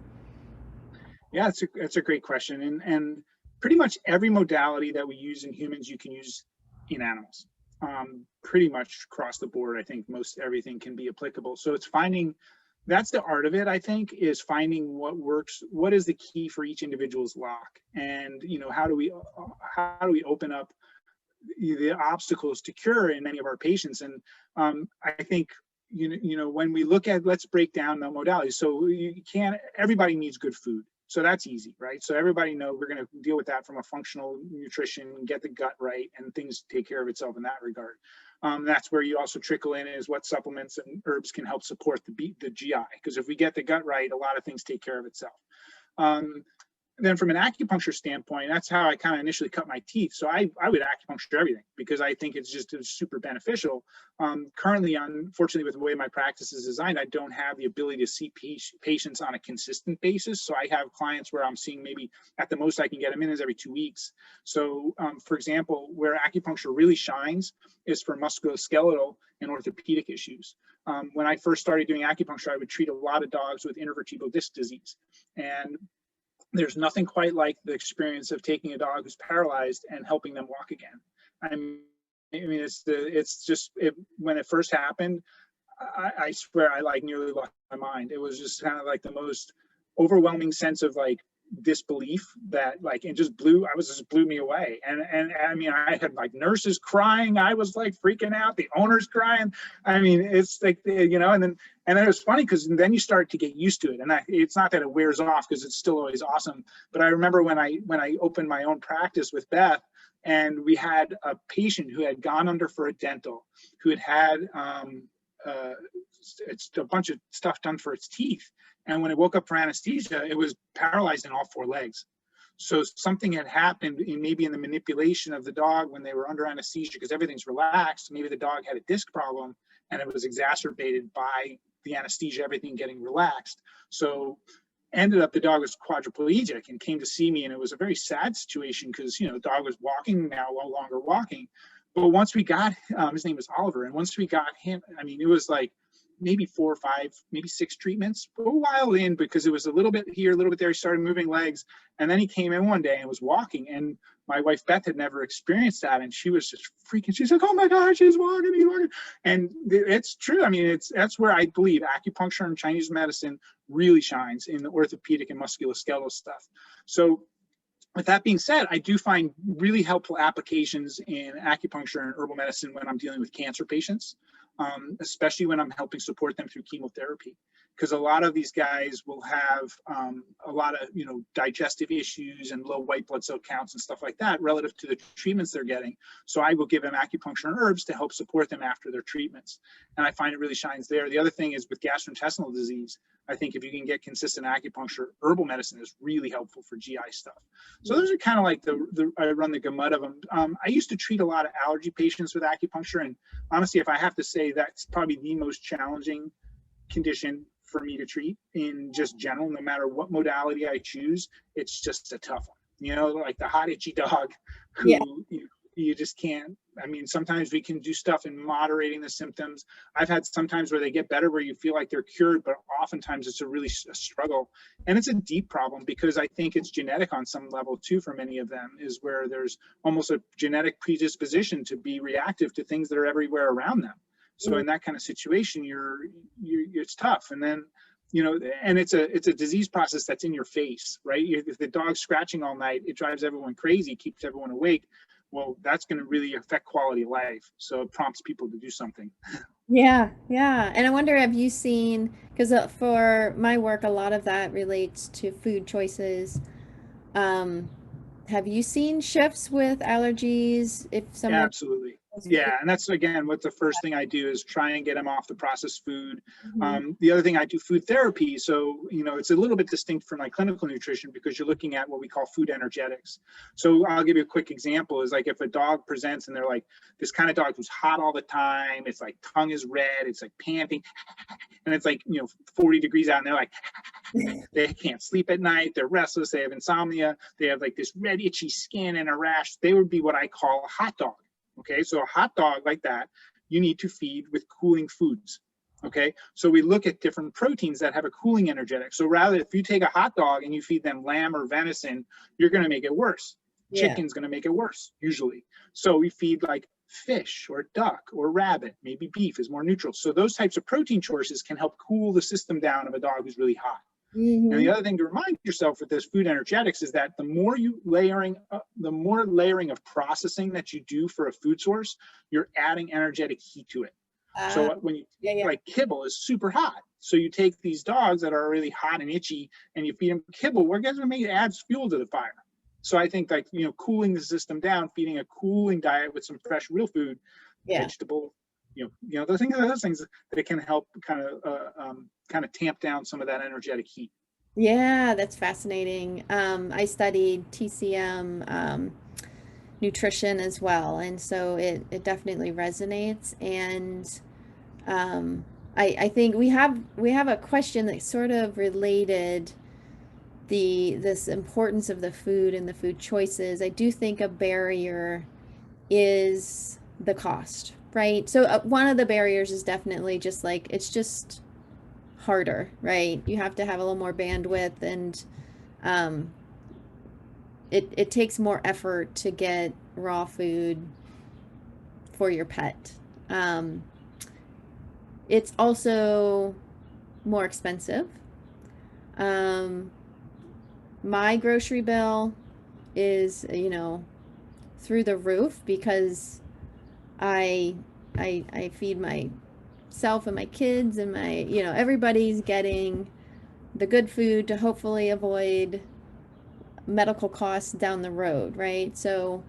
Yeah, it's a great question. And pretty much every modality that we use in humans, you can use in animals. Pretty much across the board, I think most everything can be applicable. So it's finding, that's the art of it, I think, is finding what works, what is the key for each individual's lock, and, you know, how do we open up the obstacles to cure in many of our patients. And I think, you know, when we look at, let's break down the modalities. So everybody needs good food. So that's easy, right? So everybody know we're going to deal with that from a functional nutrition, get the gut right, and things take care of itself in that regard. That's where you also trickle in is what supplements and herbs can help support the GI. Because if we get the gut right, a lot of things take care of itself. then from an acupuncture standpoint, that's how I kind of initially cut my teeth. So I would acupuncture everything because I think it's super beneficial. Currently, unfortunately, with the way my practice is designed, I don't have the ability to see patients on a consistent basis. So I have clients where I'm seeing maybe at the most I can get them in is every 2 weeks. So for example, where acupuncture really shines is for musculoskeletal and orthopedic issues. When I first started doing acupuncture, I would treat a lot of dogs with intervertebral disc disease. And there's nothing quite like the experience of taking a dog who's paralyzed and helping them walk again. I mean, when it first happened, I swear I like nearly lost my mind. It was just kind of like the most overwhelming sense of like disbelief that like it just blew me away. And I mean, I had like nurses crying, I was like freaking out, the owners crying. I mean, it's like, you know, and then it was funny because then you start to get used to it, and it's not that it wears off because it's still always awesome. But I remember when I opened my own practice with Beth, and we had a patient who had gone under for a dental, who had it's a bunch of stuff done for its teeth. And when it woke up for anesthesia, it was paralyzed in all 4 legs. So something had happened maybe in the manipulation of the dog when they were under anesthesia, because everything's relaxed. Maybe the dog had a disc problem and it was exacerbated by the anesthesia, everything getting relaxed. So ended up the dog was quadriplegic and came to see me, and it was a very sad situation because, you know, the dog was walking, now no longer walking. But once we got his name was Oliver, and once we got him, I mean, it was like maybe 4 or 5, maybe 6 treatments, but a while in, because it was a little bit here, a little bit there. He started moving legs, and then he came in one day and was walking. And my wife Beth had never experienced that, and she was just freaking. She's like, "Oh my gosh, he's walking, he's walking!" And it's true. I mean, that's where I believe acupuncture and Chinese medicine really shines in the orthopedic and musculoskeletal stuff. So, with that being said, I do find really helpful applications in acupuncture and herbal medicine when I'm dealing with cancer patients, especially when I'm helping support them through chemotherapy. Because a lot of these guys will have a lot of, you know, digestive issues and low white blood cell counts and stuff like that relative to the treatments they're getting. So I will give them acupuncture and herbs to help support them after their treatments. And I find it really shines there. The other thing is with gastrointestinal disease, I think if you can get consistent acupuncture, herbal medicine is really helpful for GI stuff. So those are kind of like I run the gamut of them. I used to treat a lot of allergy patients with acupuncture. And honestly, if I have to say, that's probably the most challenging condition for me to treat in just general. No matter what modality I choose, it's just a tough one. You know, like the hot itchy dog who you just can't. I mean, sometimes we can do stuff in moderating the symptoms. I've had sometimes where they get better, where you feel like they're cured, but oftentimes it's a struggle. And it's a deep problem because I think it's genetic on some level too for many of them, is where there's almost a genetic predisposition to be reactive to things that are everywhere around them. So in that kind of situation, it's tough. And then, you know, and it's a disease process that's in your face, right? If the dog's scratching all night, it drives everyone crazy, keeps everyone awake. Well, that's going to really affect quality of life. So it prompts people to do something. Yeah, yeah. And I wonder, have you seen, because for my work, a lot of that relates to food choices. Have you seen shifts with allergies if Yeah, someone absolutely. Yeah, and that's again what the first thing I do is try and get them off the processed food. The other thing, I do food therapy, so you know it's a little bit distinct from my clinical nutrition because you're looking at what we call food energetics. So I'll give you a quick example. Is like if a dog presents and they're like this kind of dog who's hot all the time, it's like tongue is red, it's like panting, and it's like 40 degrees out, and they're like they can't sleep at night, they're restless, they have insomnia, they have like this red itchy skin and a rash. They would be what I call a hot dog. Okay, so a hot dog like that, you need to feed with cooling foods. Okay, so we look at different proteins that have a cooling energetic. So rather, if you take a hot dog and you feed them lamb or venison, you're going to make it worse. Yeah. Chicken's going to make it worse, usually. So we feed like fish or duck or rabbit, maybe beef is more neutral. So those types of protein choices can help cool the system down of a dog who's really hot. And the other thing to remind yourself with this food energetics is that the more layering of processing that you do for a food source, you're adding energetic heat to it. So when you like kibble is super hot. So you take these dogs that are really hot and itchy and you feed them kibble, where guess what? It adds fuel to the fire. So I think like, cooling the system down, feeding a cooling diet with some fresh real food, vegetable, those things that can help kind of tamp down some of that energetic heat. Yeah, that's fascinating. I studied TCM nutrition as well, and so it definitely resonates. And um, I think we have a question that's sort of related this importance of the food and the food choices. I do think a barrier is the cost, right? So one of the barriers is definitely just like it's just harder, right? You have to have a little more bandwidth, and um, it takes more effort to get raw food for your pet. Um, it's also more expensive. Um, my grocery bill is, through the roof because I I feed myself and my kids and everybody's getting the good food to hopefully avoid medical costs down the road, right? So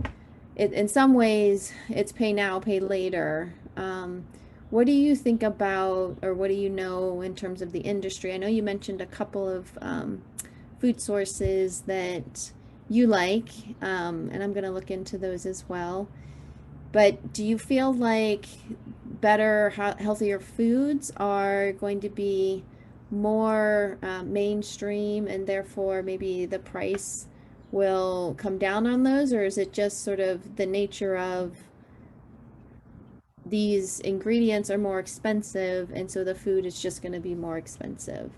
in some ways it's pay now, pay later. What do you think about, or what do you know in terms of the industry? I know you mentioned a couple of food sources that you like, and I'm going to look into those as well. But do you feel like better, healthier foods are going to be more mainstream, and therefore maybe the price will come down on those? Or is it just sort of the nature of these ingredients are more expensive, and so the food is just going to be more expensive?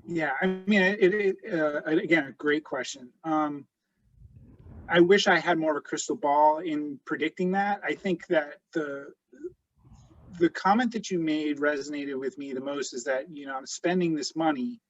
Yeah, I mean, again, a great question. I wish I had more of a crystal ball in predicting that. I think that the comment that you made resonated with me the most, is that, I'm spending this money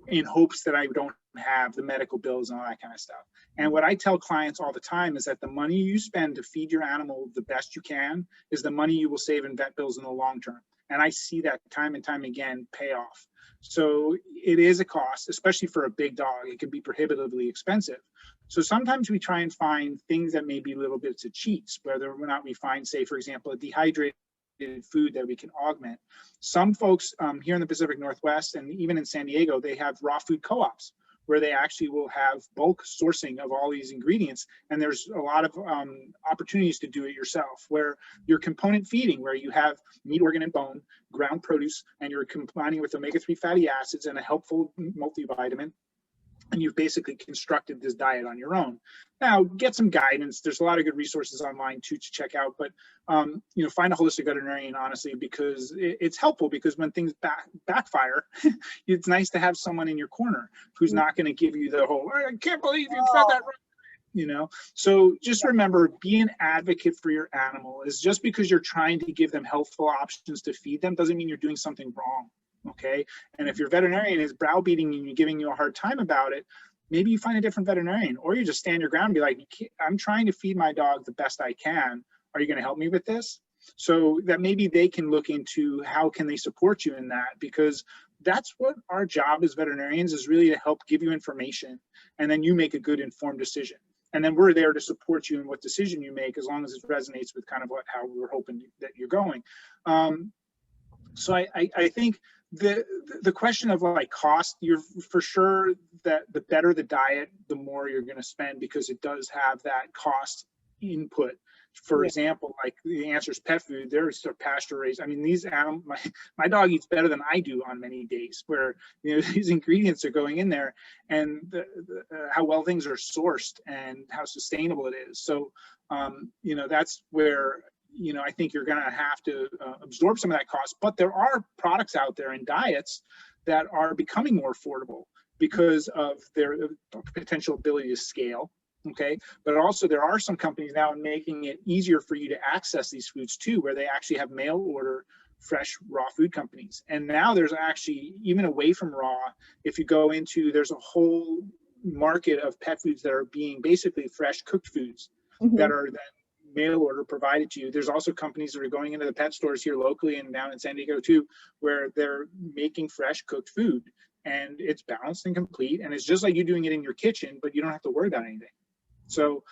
in hopes that I don't have the medical bills and all that kind of stuff. And what I tell clients all the time is that the money you spend to feed your animal the best you can is the money you will save in vet bills in the long term. And I see that time and time again pay off. So it is a cost, especially for a big dog. It can be prohibitively expensive. So sometimes we try and find things that may be little bits of cheats, whether or not we find, say, for example, a dehydrated food that we can augment. Some folks here in the Pacific Northwest and even in San Diego, they have raw food co-ops where they actually will have bulk sourcing of all these ingredients. And there's a lot of opportunities to do it yourself, where you're component feeding, where you have meat, organ, and bone, ground produce, and you're combining with omega-3 fatty acids and a helpful multivitamin, and you've basically constructed this diet on your own. Now, get some guidance. There's a lot of good resources online too to check out, but find a holistic veterinarian, honestly, because it's helpful. Because when things backfire, it's nice to have someone in your corner who's not going to give you the whole "I can't believe you fed that right." So just remember, be an advocate for your animal. Is just because you're trying to give them healthful options to feed them doesn't mean you're doing something wrong. Okay. And if your veterinarian is browbeating you and giving you a hard time about it, maybe you find a different veterinarian, or you just stand your ground and be like, I'm trying to feed my dog the best I can. Are you going to help me with this? So that maybe they can look into how can they support you in that, because that's what our job as veterinarians is, really to help give you information, and then you make a good informed decision. And then we're there to support you in what decision you make, as long as it resonates with kind of how we're hoping that you're going. So I think the question of like cost, you're for sure that the better the diet, the more you're going to spend, because it does have that cost input. For Yeah. example, like the Answers pet food, there's pasture raised. I mean, these animals, my dog eats better than I do on many days, where these ingredients are going in there, and how well things are sourced and how sustainable it is. So that's where I think you're going to have to absorb some of that cost. But there are products out there in diets that are becoming more affordable because of their potential ability to scale. Okay. But also, there are some companies now making it easier for you to access these foods too, where they actually have mail order fresh raw food companies. And now there's actually, even away from raw, if you go into, there's a whole market of pet foods that are being basically fresh cooked foods that Mm-hmm. are then mail order provided to you. There's also companies that are going into the pet stores here locally and down in San Diego too, where they're making fresh cooked food, and it's balanced and complete, and it's just like you doing it in your kitchen, but you don't have to worry about anything. So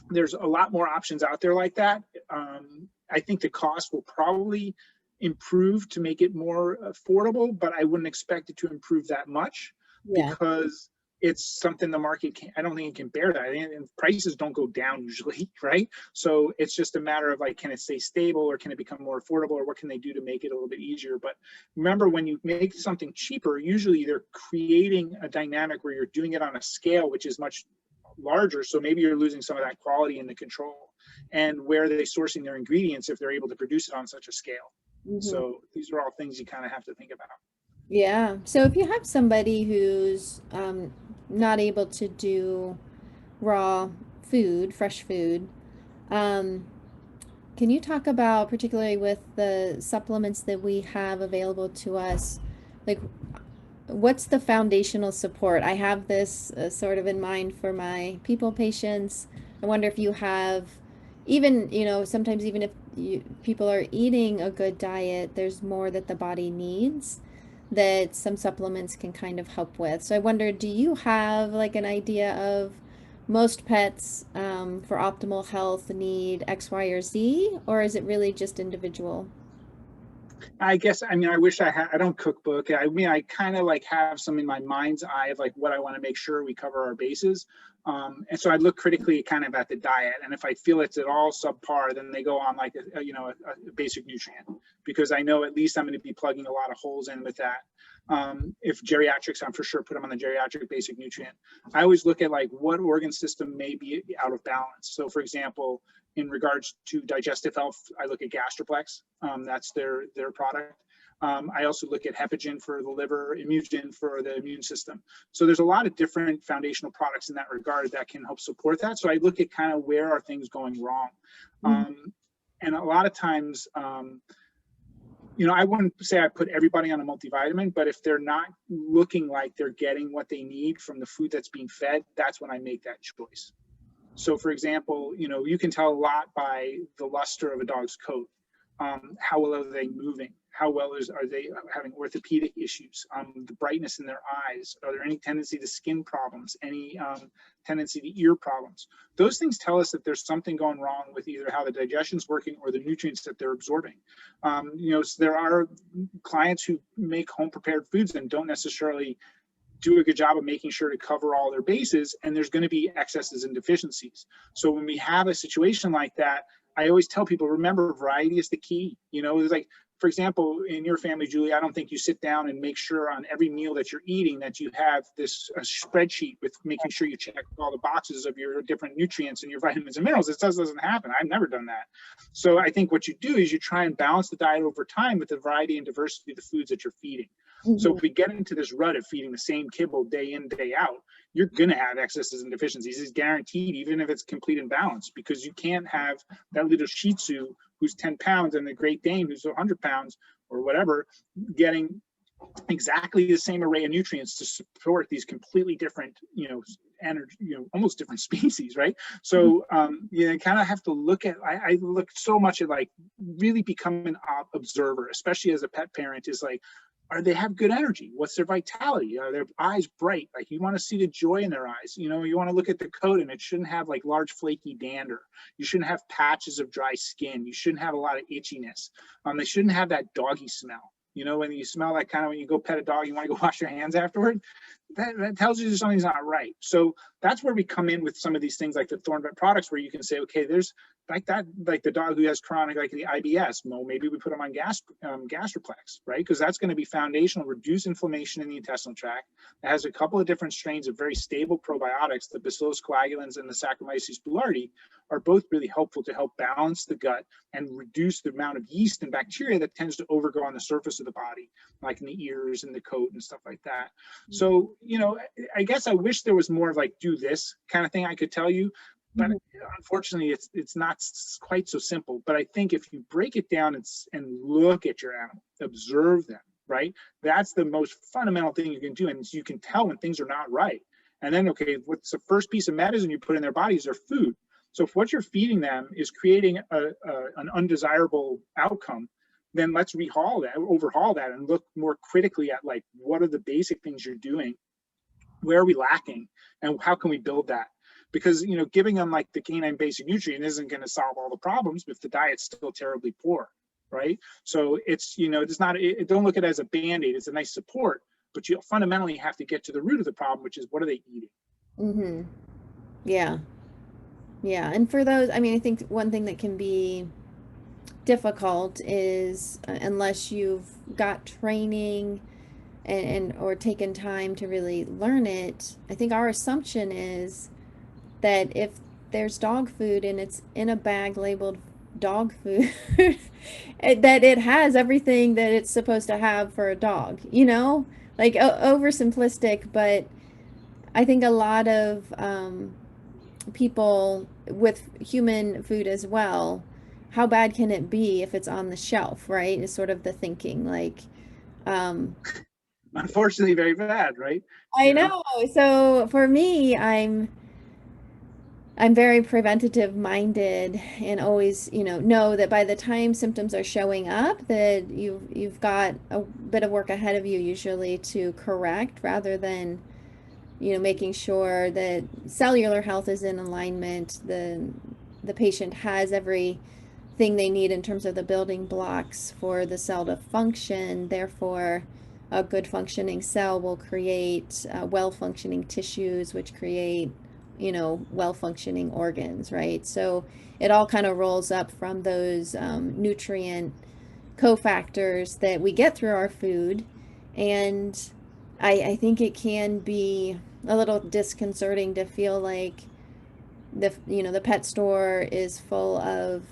there's a lot more options out there like that. I think the cost will probably improve to make it more affordable, but I wouldn't expect it to improve that much Yeah. because it's something the market can't, I don't think it can bear that. And prices don't go down usually, right? So it's just a matter of like, can it stay stable or can it become more affordable, or what can they do to make it a little bit easier? But remember, when you make something cheaper, usually they're creating a dynamic where you're doing it on a scale which is much larger. So maybe you're losing some of that quality and the control. And where are they sourcing their ingredients if they're able to produce it on such a scale? So these are all things you kind of have to think about. Yeah. So if you have somebody who's not able to do raw food, fresh food, um, can you talk about, particularly with the supplements that we have available to us, like what's the foundational support? I have this sort of in mind for my people patients. I wonder if you have, even, you know, sometimes even if people are eating a good diet, there's more that the body needs that some supplements can kind of help with. So I wonder, do you have like an idea of most pets for optimal health need X, Y, or Z, or is it really just individual? I guess, I mean, I wish I had, I don't cookbook. I mean, I kind of like have some in my mind's eye of like what I want to make sure we cover our bases. And so I look critically kind of at the diet. And if I feel it's at all subpar, then they go on like, a basic nutrient, because I know at least I'm going to be plugging a lot of holes in with that. If geriatrics, I'm for sure put them on the geriatric basic nutrient. I always look at like what organ system may be out of balance. So for example, in regards to digestive health, I look at Gastroplex. That's their product. I also look at Hepagen for the liver, Immugen for the immune system. So there's a lot of different foundational products in that regard that can help support that. So I look at kind of where are things going wrong. And a lot of times, I wouldn't say I put everybody on a multivitamin, but if they're not looking like they're getting what they need from the food that's being fed, that's when I make that choice. So for example, you can tell a lot by the luster of a dog's coat. How well are they moving? How well are they having orthopedic issues? The brightness in their eyes. Are there any tendency to skin problems? Any tendency to ear problems? Those things tell us that there's something going wrong with either how the digestion's working or the nutrients that they're absorbing. So there are clients who make home prepared foods and don't necessarily do a good job of making sure to cover all their bases, and there's going to be excesses and deficiencies. So when we have a situation like that, I always tell people, remember, variety is the key. It's like, for example, in your family, Julie, I don't think you sit down and make sure on every meal that you're eating that you have this spreadsheet with making sure you check all the boxes of your different nutrients and your vitamins and minerals. It doesn't happen. I've never done that. So I think what you do is you try and balance the diet over time with the variety and diversity of the foods that you're feeding. So if we get into this rut of feeding the same kibble day in, day out, you're going to have excesses and deficiencies. It's guaranteed, even if it's complete imbalance, because you can't have that little Shih Tzu who's 10 pounds and the Great Dane who's 100 pounds or whatever, getting exactly the same array of nutrients to support these completely different, energy, almost different species, right? So you kind of have to look at, I look so much at like really becoming an observer, especially as a pet parent, is like, they have good energy? What's their vitality? Are their eyes bright? Like, you want to see the joy in their eyes. You want to look at the coat, and it shouldn't have like large flaky dander. You shouldn't have patches of dry skin. You shouldn't have a lot of itchiness. They shouldn't have that doggy smell. When you smell that kind of, when you go pet a dog, you want to go wash your hands afterward. That tells you something's not right. So that's where we come in with some of these things like the Thornvet products, where you can say, okay, there's like that, like the dog who has chronic, like the IBS, well, maybe we put them on Gastroplex, right? Because that's going to be foundational, reduce inflammation in the intestinal tract. It has a couple of different strains of very stable probiotics. The Bacillus coagulans and the Saccharomyces boulardii are both really helpful to help balance the gut and reduce the amount of yeast and bacteria that tends to overgrow on the surface of the body, like in the ears and the coat and stuff like that. So, I guess I wish there was more of like, do this kind of thing I could tell you, but unfortunately it's not quite so simple. But I think if you break it down and look at your animal, observe them, right? That's the most fundamental thing you can do. And you can tell when things are not right. And then, okay, what's the first piece of medicine you put in their bodies are food. So if what you're feeding them is creating an undesirable outcome, then let's overhaul that and look more critically at like, what are the basic things you're doing? Where are we lacking? And how can we build that? Because, giving them like the canine basic nutrient isn't going to solve all the problems if the diet's still terribly poor. right? So it's, it's not, don't look at it as a Band-Aid. It's a nice support, but you fundamentally have to get to the root of the problem, which is what are they eating? Mm-hmm. Yeah. Yeah. And for those, I mean, I think one thing that can be difficult is unless you've got training and or taken time to really learn it, I think our assumption is that if there's dog food and it's in a bag labeled dog food, that it has everything that it's supposed to have for a dog, like oversimplistic, but I think a lot of people with human food as well, how bad can it be if it's on the shelf, right? Is sort of the thinking. Like, um, Unfortunately, very bad, right? I know. So for me, I'm very preventative minded and always, know that by the time symptoms are showing up, that you've got a bit of work ahead of you usually to correct rather than, making sure that cellular health is in alignment, the patient has everything they need in terms of the building blocks for the cell to function. Therefore, a good functioning cell will create well functioning tissues, which create, well functioning organs, right? So it all kind of rolls up from those nutrient cofactors that we get through our food. And I think it can be a little disconcerting to feel like the pet store is full of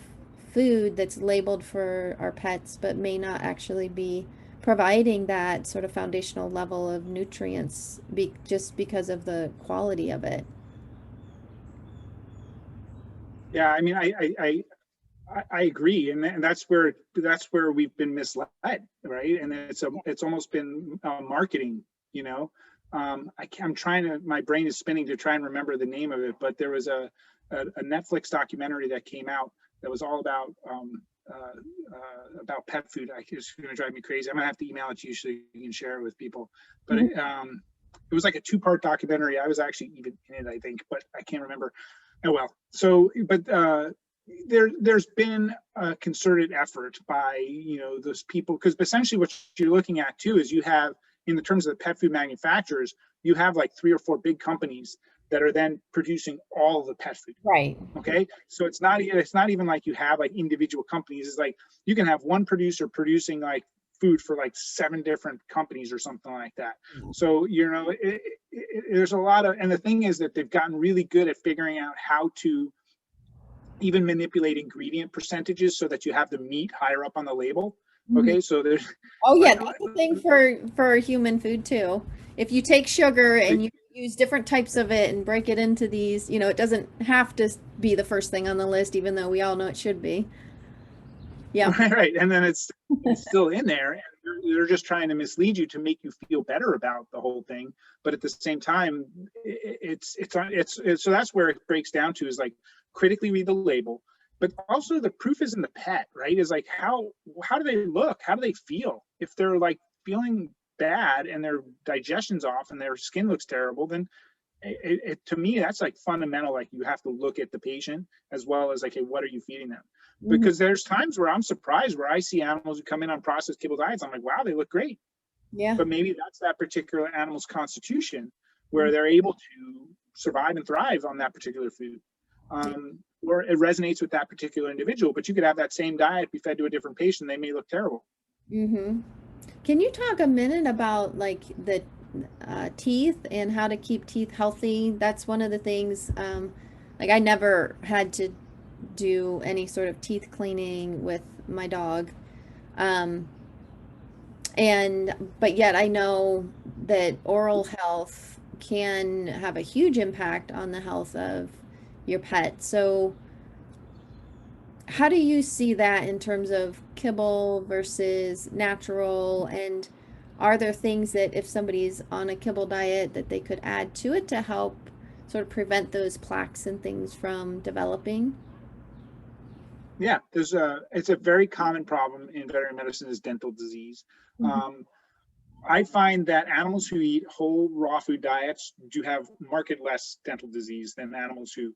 food that's labeled for our pets but may not actually be providing that sort of foundational level of nutrients just because of the quality of it. Yeah, I mean, I agree, and that's where we've been misled, right? And it's almost been marketing, you know. I'm trying to, my brain is spinning to try and remember the name of it, but there was a Netflix documentary that came out that was all about pet food. It's going to drive me crazy. I'm gonna have to email it to you so you can share it with people. But it was like a 2-part documentary. I was actually even in it, I think, but I can't remember. Oh well. So, but there's been a concerted effort by those people, because essentially what you're looking at too is you have, in the terms of the pet food manufacturers, you have like 3 or 4 big companies that are then producing all the pet food. Right. Okay, so it's not even like you have like individual companies. It's like you can have one producer producing like food for like 7 different companies or something like that. So there's a lot of, and the thing is that they've gotten really good at figuring out how to even manipulate ingredient percentages so that you have the meat higher up on the label. Okay, so there's Oh yeah, like, that's the thing for human food too. If you take sugar and you use different types of it and break it into these, it doesn't have to be the first thing on the list, even though we all know it should be. Yeah. right, and then it's still in there, and they're just trying to mislead you to make you feel better about the whole thing. But at the same time, it's so that's where it breaks down to, is like, critically read the label, but also the proof is in the pet, right? Is like, how do they look? How do they feel? If they're like feeling bad and their digestion's off and their skin looks terrible, then to me, that's like fundamental. Like, you have to look at the patient as well as like, hey, what are you feeding them? Because there's times where I'm surprised where I see animals who come in on processed kibble diets. I'm like, wow, they look great. Yeah. But maybe that's that particular animal's constitution where they're able to survive and thrive on that particular food. Or it resonates with that particular individual, but you could have that same diet be fed to a different patient. They may look terrible. Mm-hmm. Can you talk a minute about like the teeth and how to keep teeth healthy? That's one of the things, like I never had to do any sort of teeth cleaning with my dog. But yet I know that oral health can have a huge impact on the health of your pet. So how do you see that in terms of kibble versus natural? And are there things that if somebody's on a kibble diet that they could add to it to help sort of prevent those plaques and things from developing? Yeah, it's a very common problem in veterinary medicine, is dental disease. I find that animals who eat whole raw food diets do have marked less dental disease than animals who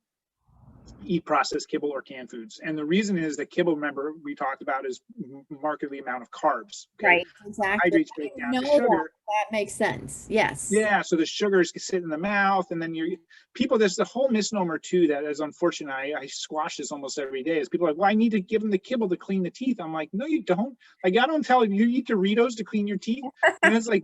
eat processed kibble or canned foods. And the reason is that kibble, remember, we talked about, is markedly amount of carbs. Okay. Right. Exactly. Hydrates I break didn't down know to that. sugar. That makes sense. Yes. Yeah, so the sugars sit in the mouth, and then people. There's the whole misnomer too that is unfortunate. I squash this almost every day. Is people are like, well, I need to give them the kibble to clean the teeth. I'm like, no, you don't. Like, I don't tell you eat Doritos to clean your teeth. And it's like,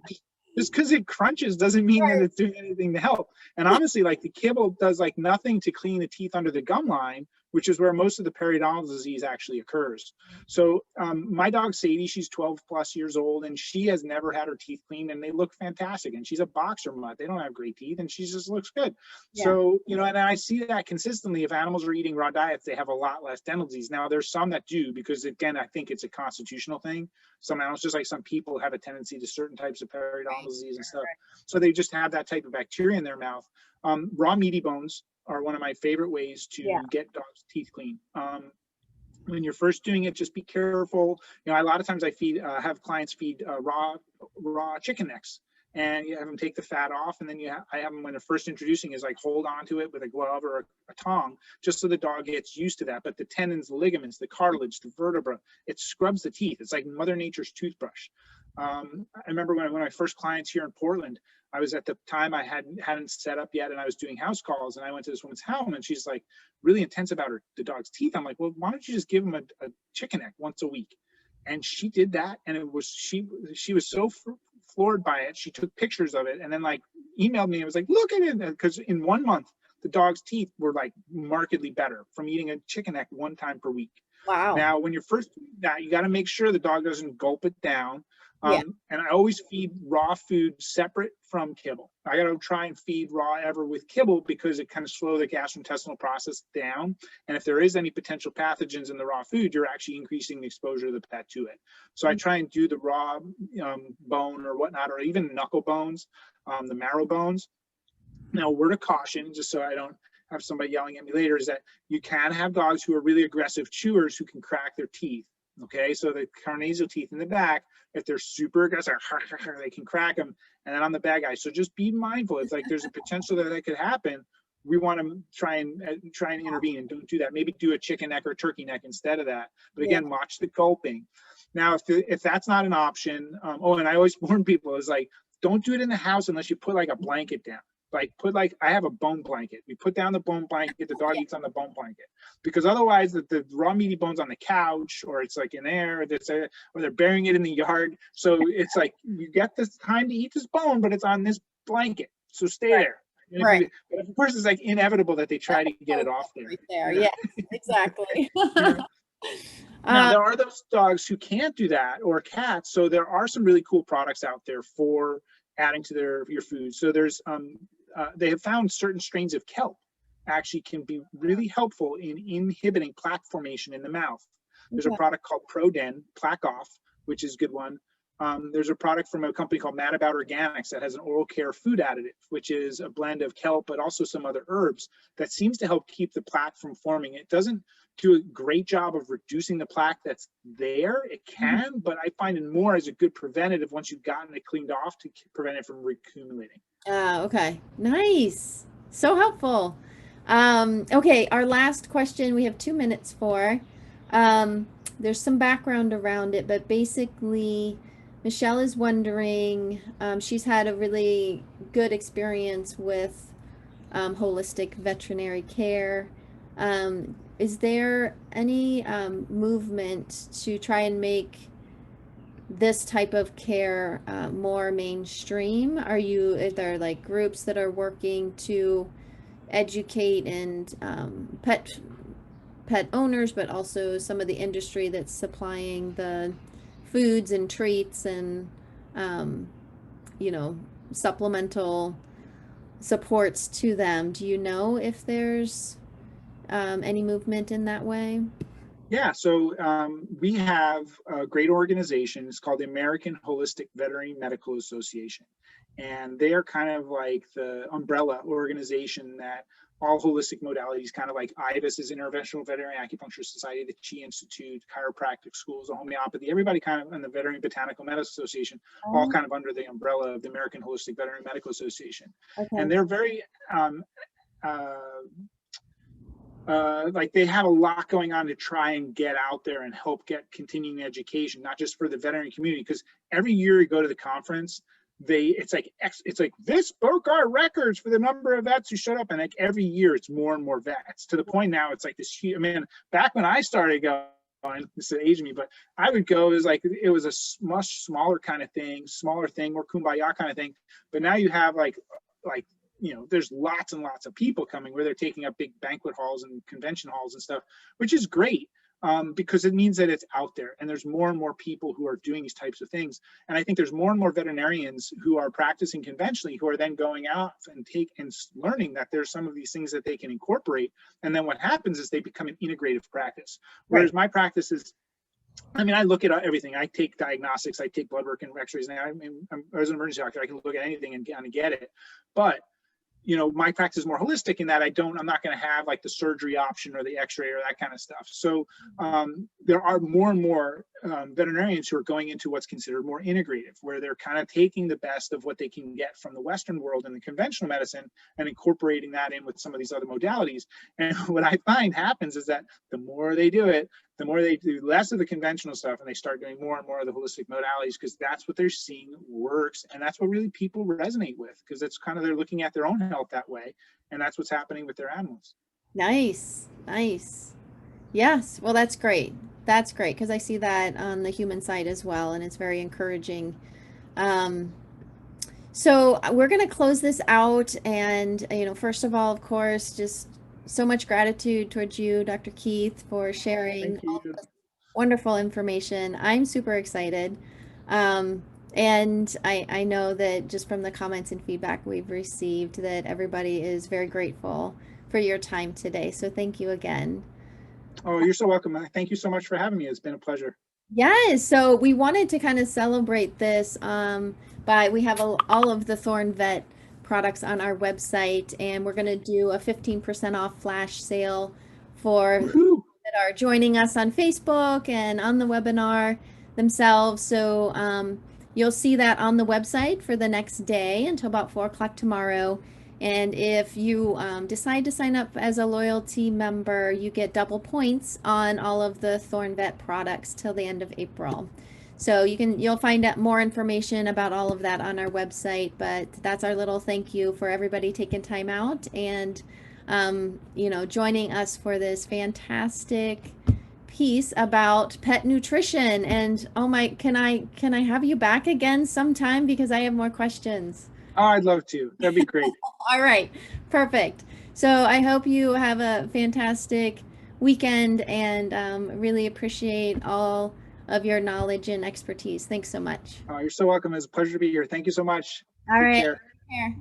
just because it crunches doesn't mean that it's doing anything to help. And honestly, like, the kibble does like nothing to clean the teeth under the gum line, which is where most of the periodontal disease actually occurs. So my dog Sadie, she's 12 plus years old, and she has never had her teeth cleaned, and they look fantastic. And she's a boxer mutt; they don't have great teeth, and she just looks good. Yeah. So, you know, and I see that consistently. If animals are eating raw diets, they have a lot less dental disease. Now, there's some that do, because again, I think it's a constitutional thing. Some animals, just like some people, have a tendency to certain types of periodontal disease and stuff. So they just have that type of bacteria in their mouth. Raw meaty bones are one of my favorite ways to get dogs' teeth clean. When you're first doing it, just be careful. You know, a lot of times I have clients feed raw chicken necks, and you have them take the fat off, and then I have them, when they're first introducing, is like hold on to it with a glove or a tongue, just so the dog gets used to that. But the tendons, the ligaments, the cartilage, the vertebra, it scrubs the teeth. It's like Mother Nature's toothbrush. I remember when my first clients here in Portland, I was at the time I hadn't set up yet, and I was doing house calls, and I went to this woman's house, and she's like really intense about the dog's teeth. I'm like, well, why don't you just give him a chicken neck once a week? And she did that, and it was she was so floored by it. She took pictures of it, and then like emailed me and was like, look at it, because in 1 month the dog's teeth were like markedly better from eating a chicken neck 1 time per week. Wow. Now, when you're first doing that, you got to make sure the dog doesn't gulp it down. And I always feed raw food separate from kibble. I got to try and feed raw ever with kibble, because it kind of slows the gastrointestinal process down. And if there is any potential pathogens in the raw food, you're actually increasing the exposure of the pet to it. So I try and do the raw bone or whatnot, or even knuckle bones, the marrow bones. Now, word of caution, just so I don't have somebody yelling at me later, is that you can have dogs who are really aggressive chewers who can crack their teeth. Okay, so the carnasial teeth in the back, if they're super aggressive, they can crack them, and then on the bad guys. So just be mindful. It's like there's a potential that could happen. We want to try and intervene, and don't do that. Maybe do a chicken neck or turkey neck instead of that. But again, watch the gulping. Now, if that's not an option, and I always warn people, is like, don't do it in the house unless you put like a blanket down. Like I have a bone blanket. We put down the bone blanket, the dog eats on the bone blanket, because otherwise the raw meaty bone's on the couch, or it's like in there, or they're burying it in the yard. So it's like, you get this time to eat this bone, but it's on this blanket. So stay there. Right. But of course, it's like inevitable that they try to get it off there. Right there. Yeah, exactly. Now, there are those dogs who can't do that, or cats. So there are some really cool products out there for adding to your food. So there's they have found certain strains of kelp actually can be really helpful in inhibiting plaque formation in the mouth. There's a product called Proden, Plaque Off, which is a good one. There's a product from a company called Mad About Organics that has an oral care food additive, which is a blend of kelp, but also some other herbs that seems to help keep the plaque from forming. It doesn't do a great job of reducing the plaque that's there. It can, but I find it more as a good preventative once you've gotten it cleaned off, to prevent it from recumulating. Okay, nice. So helpful. Okay, our last question we have 2 minutes for. There's some background around it, but basically, Michelle is wondering, she's had a really good experience with holistic veterinary care. Is there any movement to try and make this type of care more mainstream? Are there like groups that are working to educate and pet owners, but also some of the industry that's supplying the foods and treats and supplemental supports to them? Do you know if there's any movement in that way? Yeah, so we have a great organization. It's called the American Holistic Veterinary Medical Association. And they are kind of like the umbrella organization that all holistic modalities, kind of like IVAS is Interventional Veterinary Acupuncture Society, the Chi Institute, chiropractic schools, homeopathy, everybody kind of in the Veterinary Botanical Medical Association, all kind of under the umbrella of the American Holistic Veterinary Medical Association. And they're very like they have a lot going on to try and get out there and help get continuing education, not just for the veterinary community, because every year you go to the conference, it's like this broke our records for the number of vets who showed up, and like every year it's more and more vets, to the point now it's like this huge, I mean, back when I started going, this is aging me, but I would go, it was a much smaller kind of thing, more kumbaya kind of thing. But now you have like there's lots and lots of people coming, where they're taking up big banquet halls and convention halls and stuff, which is great, because it means that it's out there and there's more and more people who are doing these types of things. And I think there's more and more veterinarians who are practicing conventionally, who are then going out and learning that there's some of these things that they can incorporate. And then what happens is they become an integrative practice. Whereas my practice is, I mean, I look at everything. I take diagnostics, I take blood work and x-rays. And as an emergency doctor, I can look at anything and kind of get it. But my practice is more holistic in that I'm not going to have like the surgery option or the x-ray or that kind of stuff. So there are more and more veterinarians who are going into what's considered more integrative, where they're kind of taking the best of what they can get from the Western world and the conventional medicine and incorporating that in with some of these other modalities. And what I find happens is that the more they do it, the more they do less of the conventional stuff, and they start doing more and more of the holistic modalities, because that's what they're seeing works. And that's what really people resonate with, because it's kind of, they're looking at their own health that way. And that's what's happening with their animals. Nice. Yes. Well, that's great. That's great, because I see that on the human side as well, and it's very encouraging. So we're going to close this out. And, first of all, of course, just so much gratitude towards you, Dr. Keith, for sharing all this wonderful information. I'm super excited. And I know that just from the comments and feedback we've received, that everybody is very grateful for your time today. So thank you again. Oh, you're so welcome. Thank you so much for having me. It's been a pleasure. Yes. So we wanted to kind of celebrate this we have all of the Thorne Vet products on our website, and we're going to do a 15% off flash sale for Woohoo! that are joining us on Facebook and on the webinar themselves. So you'll see that on the website for the next day until about 4 o'clock tomorrow. And if you decide to sign up as a loyalty member, you get double points on all of the Thorne Vet products till the end of April. So you'll find out more information about all of that on our website, but that's our little thank you for everybody taking time out and joining us for this fantastic piece about pet nutrition. And oh my, can I have you back again sometime, because I have more questions? Oh, I'd love to. That'd be great. All right, perfect. So I hope you have a fantastic weekend, and really appreciate all of your knowledge and expertise. Thanks so much. You're so welcome. It's a pleasure to be here. Thank you so much. All Take right. care. Take care.